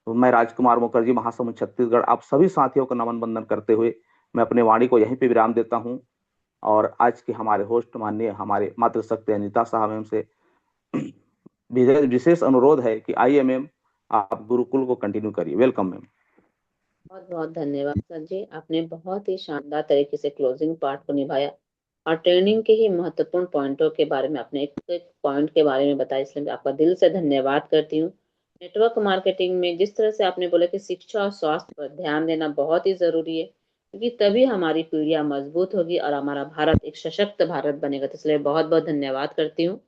तो मैं राजकुमार मुखर्जी, महासमुंद छत्तीसगढ़, आप सभी साथियों को नमन बंदन करते हुए मैं अपने वाणी को यहीं पे विराम देता हूं। और आज के हमारे होस्ट माननीय हमारे मातृशक्ति अनीता साहब मैम से विशेष अनुरोध है कि आइए मैम, आप गुरुकुल को कंटिन्यू करिए। Welcome ma'am. बहुत बहुत धन्यवाद सर जी, आपने बहुत ही शानदार तरीके से क्लोजिंग पार्ट को निभाया और ट्रेनिंग के ही महत्वपूर्ण पॉइंटों के बारे में अपने एक पॉइंट के बारे में बताया, इसलिए आपका दिल से धन्यवाद करती हूँ। नेटवर्क मार्केटिंग में जिस तरह से आपने बोला कि शिक्षा और स्वास्थ्य पर ध्यान देना बहुत ही जरूरी है, क्योंकि तभी हमारी पीढ़ियां मजबूत होगी और हमारा भारत एक सशक्त भारत बनेगा। तो इसलिए बहुत बहुत धन्यवाद करती हूँ।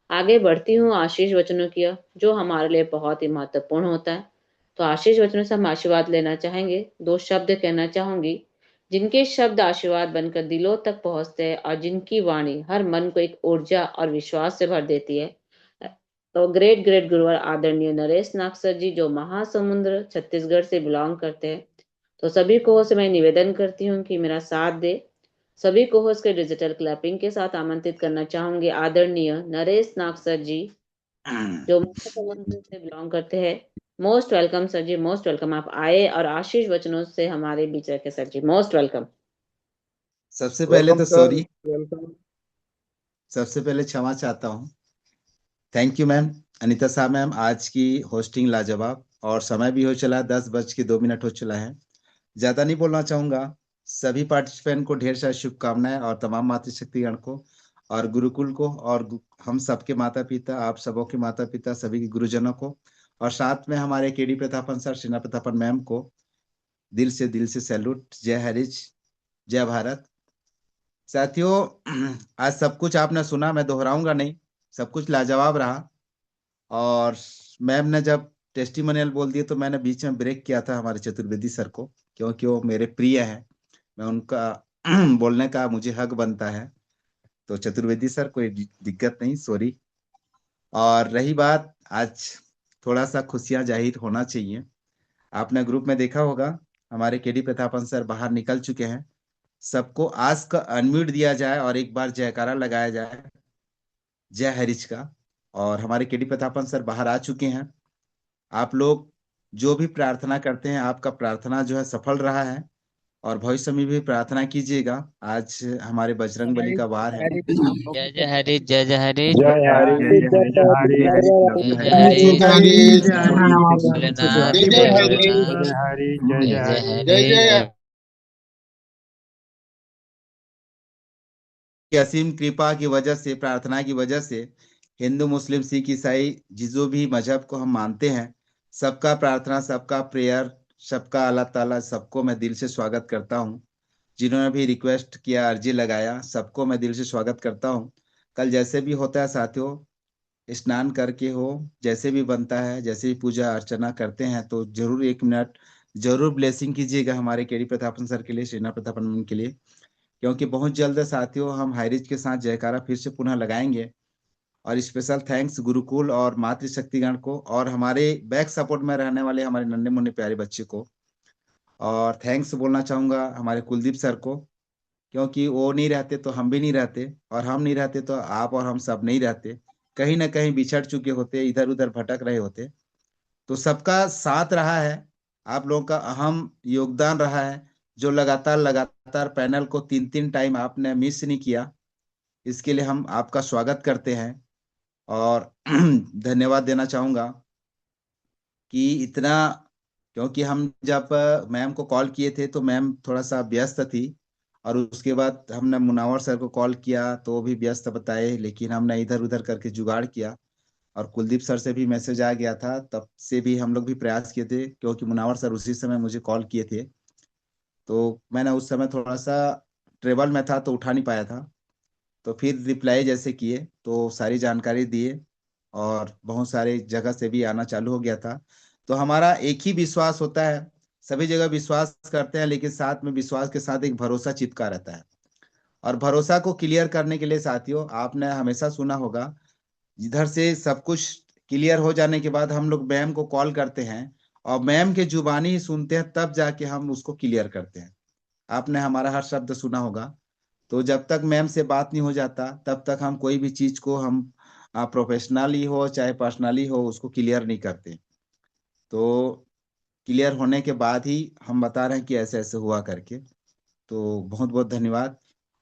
आगे बढ़ती हूँ आशीष वचनों की, जो हमारे लिए बहुत ही महत्वपूर्ण होता है। तो आशीष वचनों से हम आशीर्वाद लेना चाहेंगे। 2 शब्द कहना चाहूंगी, जिनके शब्द आशीर्वाद बनकर दिलों तक पहुंचते हैं और जिनकी वाणी हर मन को एक ऊर्जा और विश्वास से भर देती है। तो ग्रेट ग्रेट गुरुवर आदरणीय नरेश नाग सर जी, जो महासमुंद्र छत्तीसगढ़ से बिलोंग करते हैं। तो सभी को से मैं निवेदन करती हूँ कि मेरा साथ दे। सभी को होस्ट के डिजिटल क्लैपिंग के साथ आमंत्रित करना चाहूंगी आदरणीय नरेश नाग सर जी, जो महासमुंद्र से बिलोंग करते हैं। Most welcome sir ji, most welcome. आप आए और आशीष वचनों से हमारे बीच रखे सर जी, मोस्ट वेलकम। सबसे पहले तो सॉरी, वेलकम। सबसे पहले क्षमा चाहता हूँ। थैंक यू मैम, अनीता साहब मैम, आज की होस्टिंग लाजवाब, और समय भी हो चला 10:02 हो चला है। ज्यादा नहीं बोलना चाहूंगा। सभी पार्टिसिपेंट को ढेर सारी शुभकामनाएं, और तमाम मातृशक्तिगण को और गुरुकुल को और हम सबके माता पिता, आप सबों के माता पिता, सभी के गुरुजनों को, और साथ में हमारे केडी प्रथापन सर, सेना प्रथापन मैम को दिल से सैल्यूट। जय हरीश, जय भारत। साथियों, आज सब कुछ आपने सुना, मैं दोहराऊंगा नहीं, सब कुछ लाजवाब रहा। और मैम ने जब टेस्टिमोनियल बोल दिए तो मैंने बीच में ब्रेक किया था हमारे चतुर्वेदी सर को, क्योंकि वो मेरे प्रिय हैं, मैं उनका बोलने का मुझे हक बनता है। तो चतुर्वेदी सर, कोई दिक्कत नहीं, सॉरी। और रही बात, आज थोड़ा सा खुशियां जाहिर होना चाहिए। आपने ग्रुप में देखा होगा हमारे केडी प्रथापन सर बाहर निकल चुके हैं। सबको आज का अनम्यूट दिया जाए और एक बार जयकारा लगाया जाए जय हरीश का। और हमारे केडी प्रतापन सर बाहर आ चुके हैं। आप लोग जो भी प्रार्थना करते हैं, आपका प्रार्थना जो है सफल रहा है, और भविष्य में भी प्रार्थना कीजिएगा। आज हमारे बजरंग बली का वार है। जय जय हरी, जय जय हरी, जय हरि, जय हरी, भोलेनाथ, जय जय हरि, भोलेनाथ, जय हरि, जय जय हरी। की असीम कृपा की वजह से, प्रार्थना की वजह से हिंदू, मुस्लिम, सिख, ईसाई जो भी मजहब को हम मानते हैं, सबका प्रार्थना, सबका प्रेयर, सबका अल्लाह ताला, सबको मैं दिल से स्वागत करता हूँ। जिन्होंने भी रिक्वेस्ट किया, अर्जी लगाया, सबको मैं दिल से स्वागत करता हूँ। कल जैसे भी होता है साथियों, स्नान करके हो, जैसे भी बनता है, जैसे भी पूजा अर्चना करते हैं, तो जरूर 1 मिनट जरूर ब्लेसिंग कीजिएगा हमारे केडी प्रतापन सर के लिए, श्रीना प्रतापन के लिए, क्योंकि बहुत जल्द साथियों हम हाईरिच के साथ जयकारा फिर से पुनः लगाएंगे। और स्पेशल थैंक्स गुरुकुल और मातृशक्तिगण को, और हमारे बैक सपोर्ट में रहने वाले हमारे नन्हे मुन्ने प्यारे बच्चे को। और थैंक्स बोलना चाहूंगा हमारे कुलदीप सर को, क्योंकि वो नहीं रहते तो हम भी नहीं रहते, और हम नहीं रहते तो आप और हम सब नहीं रहते, कहीं ना कहीं बिछड़ चुके होते, इधर उधर भटक रहे होते। तो सबका साथ रहा है, आप लोगों का अहम योगदान रहा है, जो लगातार लगातार पैनल को 3-3 टाइम आपने मिस नहीं किया, इसके लिए हम आपका स्वागत करते हैं। और धन्यवाद देना चाहूंगा कि इतना, क्योंकि हम जब मैम को कॉल किए थे तो मैम थोड़ा सा व्यस्त थी, और उसके बाद हमने मुनावर सर को कॉल किया तो वो भी व्यस्त बताए, लेकिन हमने इधर उधर करके जुगाड़ किया। और कुलदीप सर से भी मैसेज आ गया था, तब से भी हम लोग भी प्रयास किए थे, क्योंकि मुनावर सर उसी समय मुझे कॉल किए थे, तो मैंने उस समय थोड़ा सा ट्रेवल में था तो उठा नहीं पाया था। तो फिर रिप्लाई जैसे किए तो सारी जानकारी दिए, और बहुत सारे जगह से भी आना चालू हो गया था। तो हमारा एक ही विश्वास होता है, सभी जगह विश्वास करते हैं, लेकिन साथ में विश्वास के साथ एक भरोसा चिपका रहता है। और भरोसा को क्लियर करने के लिए साथियों, आपने हमेशा सुना होगा, इधर से सब कुछ क्लियर हो जाने के बाद हम लोग मैम को कॉल करते हैं, और मैम के जुबानी ही सुनते हैं, तब जाके हम उसको क्लियर करते हैं। आपने हमारा हर शब्द सुना होगा। तो जब तक मैम से बात नहीं हो जाता, तब तक हम कोई भी चीज को हम प्रोफेशनली हो चाहे पर्सनली हो, उसको क्लियर नहीं करते। तो क्लियर होने के बाद ही हम बता रहे हैं कि ऐसे ऐसे हुआ करके। तो बहुत बहुत धन्यवाद।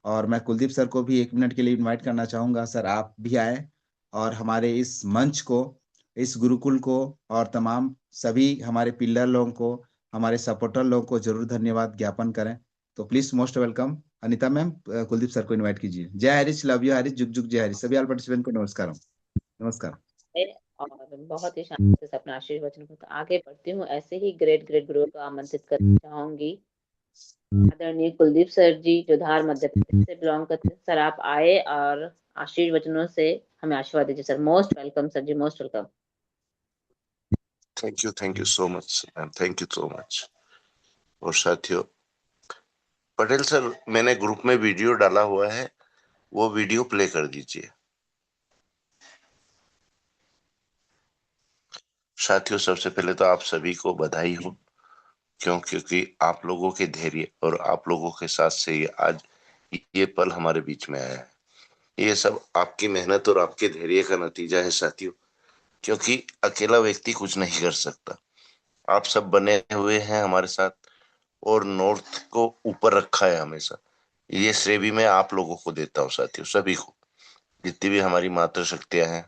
और मैं कुलदीप सर को भी 1 मिनट के लिए इनवाइट करना चाहूंगा, सर आप भी आए और हमारे इस मंच को, इस गुरुकुल को, और तमाम सभी हमारे पिल्लर लोगों को, हमारे सपोर्टर लोगों को जरूर धन्यवाद ज्ञापन करें। तो please most welcome Anita ma'am, Kuldeep sir को इनवाइट कीजिए। जय हरीश, लव यू हरीश, जुग जुग जय हरीश। सभी ऑल पार्टिसिपेंट को नमस्कार। नमस्कार। और बहुत ही शांति से अपना आशीर्वचन को आगे बढ़ती हूँ। ऐसे ही ग्रेट ग्रेट गुरुओं को आमंत्रित करना चाहूंगी। आदरणीय कुलदीप सर जी, जो धार मध्य प्रदेश से बिलोंग करते हैं, सर आप आए और आशीर्वचनों से हमें आशीर्वाद दीजिए। Sir most welcome sir ji, most welcome. Thank you so much ma'am, thank you so much. और साथियों, पटेल सर, मैंने ग्रुप में वीडियो डाला हुआ है, वो वीडियो प्ले कर दीजिए। साथियों, सबसे पहले तो आप सभी को बधाई हो, क्योंकि आप लोगों के धैर्य और आप लोगों के साथ से ये आज ये पल हमारे बीच में आया है। ये सब आपकी मेहनत और आपके धैर्य का नतीजा है साथियों, क्योंकि अकेला व्यक्ति कुछ नहीं कर सकता। आप सब बने हुए हैं हमारे साथ, और नॉर्थ को ऊपर रखा है हमेशा। ये श्रेय भी मैं आप लोगों को देता हूँ साथियों, सभी को, जितनी भी हमारी मातृशक्तियां हैं,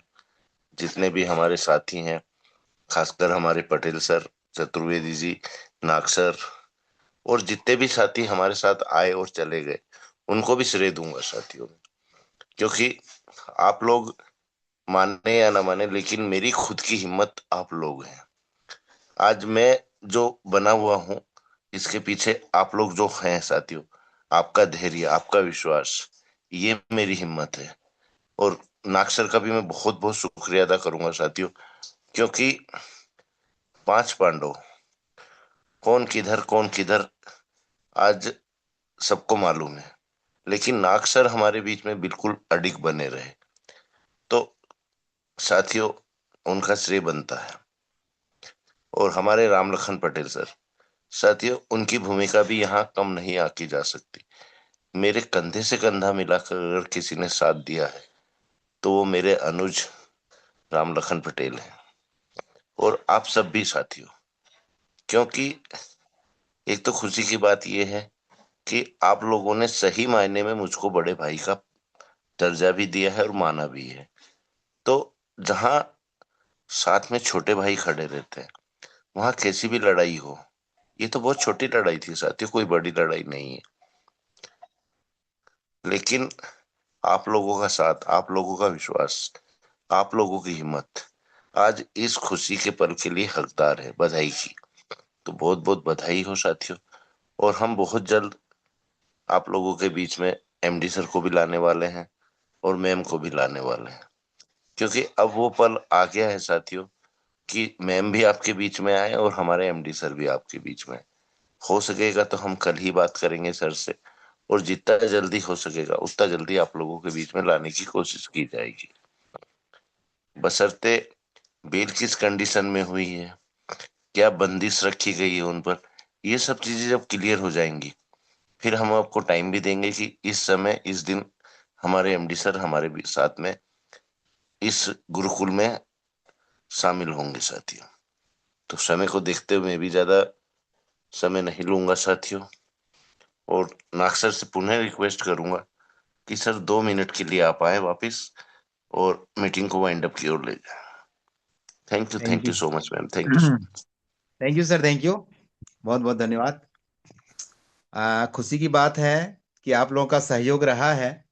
जितने भी हमारे साथी हैं, खासकर हमारे पटेल सर, चतुर्वेदी जी, नाग सर, और जितने भी साथी हमारे साथ आए और चले गए, उनको भी श्रेय दूंगा साथियों। क्योंकि आप लोग माने या ना माने, लेकिन मेरी खुद की हिम्मत आप लोग हैं। आज मैं जो बना हुआ हूं, इसके पीछे आप लोग जो हैं साथियों, आपका धैर्य, आपका विश्वास, ये मेरी हिम्मत है। और नाग सर का भी मैं बहुत बहुत शुक्रिया अदा करूंगा साथियों, क्योंकि 5 पांडव, कौन किधर आज सबको मालूम है, लेकिन नाग सर हमारे बीच में बिल्कुल अडिग बने रहे। तो साथियों, उनका श्रेय बनता है। और हमारे राम लखन पटेल सर, साथियों, उनकी भूमिका भी यहाँ कम नहीं आकी जा सकती। मेरे कंधे से कंधा मिलाकर अगर किसी ने साथ दिया है, तो वो मेरे अनुज राम लखन पटेल हैं, और आप सब भी साथियों। क्योंकि एक तो खुशी की बात यह है कि आप लोगों ने सही मायने में मुझको बड़े भाई का दर्जा भी दिया है और माना भी है। तो जहां साथ में छोटे भाई खड़े रहते हैं, वहां कैसी भी लड़ाई हो, ये तो बहुत छोटी लड़ाई थी साथियों, कोई बड़ी लड़ाई नहीं है, लेकिन आप लोगों का साथ, आप लोगों का विश्वास, आप लोगों की हिम्मत आज इस खुशी के पल के लिए हकदार है बधाई की। तो बहुत बहुत बधाई हो साथियों। और हम बहुत जल्द आप लोगों के बीच में एमडी सर को भी लाने वाले हैं और मैम को भी लाने वाले हैं, क्योंकि अब वो पल आ गया है साथियों कि मैम भी आपके बीच में आए और हमारे एमडी सर भी आपके बीच में। हो सकेगा तो हम कल ही बात करेंगे सर से, और जितना जल्दी हो सकेगा उतना जल्दी आप लोगों के बीच में लाने की कोशिश की जाएगी, बशर्ते बेल किस कंडीशन में हुई है, क्या बंदिश रखी गई है उन पर, ये सब चीजें जब क्लियर हो जाएंगी फिर हम आपको टाइम भी देंगे कि इस समय इस दिन हमारे एमडी सर हमारे साथ में इस गुरुकुल में शामिल होंगे साथियों। तो समय को देखते हुए मैं भी ज्यादा समय नहीं लूंगा साथियों, और नाग सर से पुनः रिक्वेस्ट करूंगा कि सर 2 मिनट के लिए आप आए वापिस और मीटिंग को वाइंड अप की ओर ले जाए। Thank you so much ma'am, thank you so much. Thank you sir, thank you, बहुत बहुत धन्यवाद। खुशी की बात है कि आप लोगों का सहयोग रहा है,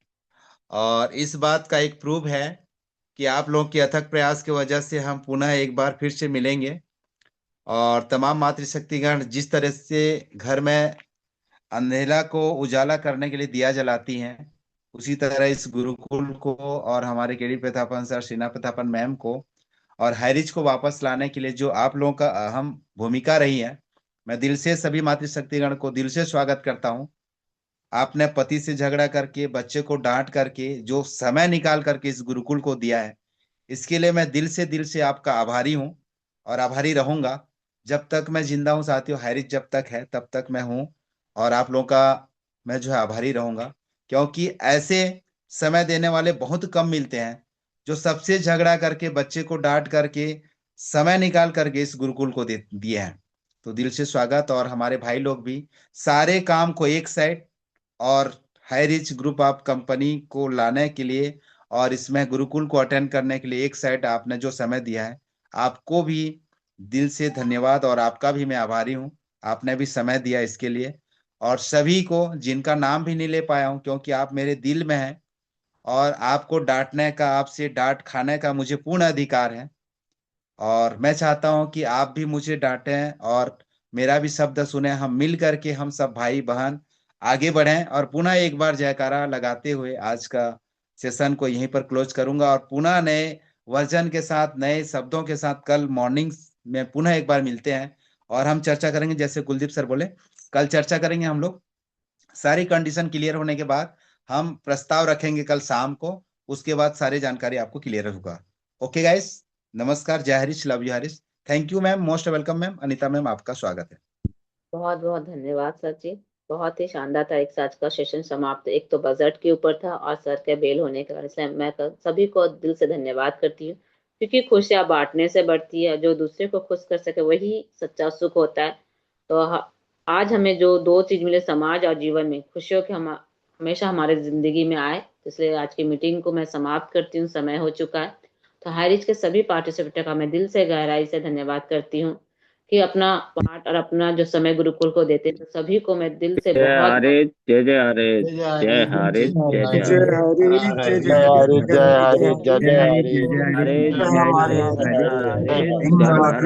और इस बात का एक प्रूफ है कि आप लोगों के अथक प्रयास की वजह से हम पुनः एक बार फिर से मिलेंगे। और तमाम मातृशक्तिगण जिस तरह से घर में अंधेरा को उजाला करने के लिए दिया जलाती हैं, उसी तरह इस गुरुकुल को और हमारे KD Prathapan sir, Sheena Prathapan ma'am को और हैरिज को वापस लाने के लिए जो आप लोगों का अहम भूमिका रही है, मैं दिल से सभी मातृशक्तिगण को दिल से स्वागत करता हूँ। आपने पति से झगड़ा करके, बच्चे को डांट करके जो समय निकाल करके इस गुरुकुल को दिया है, इसके लिए मैं दिल से आपका आभारी हूँ और आभारी रहूंगा। जब तक मैं जिंदा हूँ साथियों, हैरिज जब तक है तब तक मैं हूँ, और आप लोगों का मैं जो है आभारी रहूंगा, क्योंकि ऐसे समय देने वाले बहुत कम मिलते हैं जो सबसे झगड़ा करके, बच्चे को डांट करके, समय निकाल करके इस गुरुकुल को दिए हैं। तो दिल से स्वागत। और हमारे भाई लोग भी सारे काम को एक साइड और हाईरिच ग्रुप ऑफ कंपनी को लाने के लिए और इसमें गुरुकुल को अटेंड करने के लिए एक साइड आपने जो समय दिया है, आपको भी दिल से धन्यवाद, और आपका भी मैं आभारी हूँ। आपने भी समय दिया इसके लिए। और सभी को जिनका नाम भी नहीं ले पाया हूँ, क्योंकि आप मेरे दिल में हैं और आपको डांटने का, आपसे डांट खाने का मुझे पूर्ण अधिकार है, और मैं चाहता हूं कि आप भी मुझे डांटें और मेरा भी शब्द सुने। हम मिल करके हम सब भाई बहन आगे बढ़ें। और पुनः एक बार जयकारा लगाते हुए आज का सेशन को यहीं पर क्लोज करूंगा, और पुनः नए वर्जन के साथ, नए शब्दों के साथ कल मॉर्निंग में पुनः एक बार मिलते हैं और हम चर्चा करेंगे। जैसे कुलदीप सर बोले, कल चर्चा करेंगे हम लोग, सारी कंडीशन क्लियर होने के बाद हम प्रस्ताव रखेंगे कल शाम को, उसके बाद सारी जानकारी आपको क्लियर होगा। ओके गाइस, नमस्कार, जय Harish, love you Harish. Thank you ma'am, most welcome ma'am. Anita ma'am, आपका स्वागत है। बहुत बहुत धन्यवाद सर जी, बहुत ही शानदार तरीके से आज का सेशन समाप्त। एक तो बजट के ऊपर था और सर के बेल होने के कारण, इसलिए मैं सभी को दिल से धन्यवाद करती हूँ, क्योंकि खुशियाँ बांटने से बढ़ती है। जो दूसरे को खुश कर सके वही सच्चा सुख होता है। तो आज हमें जो दो चीज मिले, समाज और जीवन में खुशियों के हम हमेशा हमारे जिंदगी में आए, इसलिए आज की मीटिंग को मैं समाप्त करती हूँ, समय हो चुका है। तो हाईरिच के सभी पार्टिसिपेंट का मैं दिल से गहराई से धन्यवाद करती हूँ कि अपना पार्ट और अपना जो समय गुरुकुल को देते हैं। तो सभी को मैं दिल से जय बहुत हरीश, जय जय हरीश, जय हरीश, जय जय जय हरीश, हरी जय हरी जय हरी जय जय हरी हरीश, जय जय हरीश, जय जय हरी जय हरीश, जय जय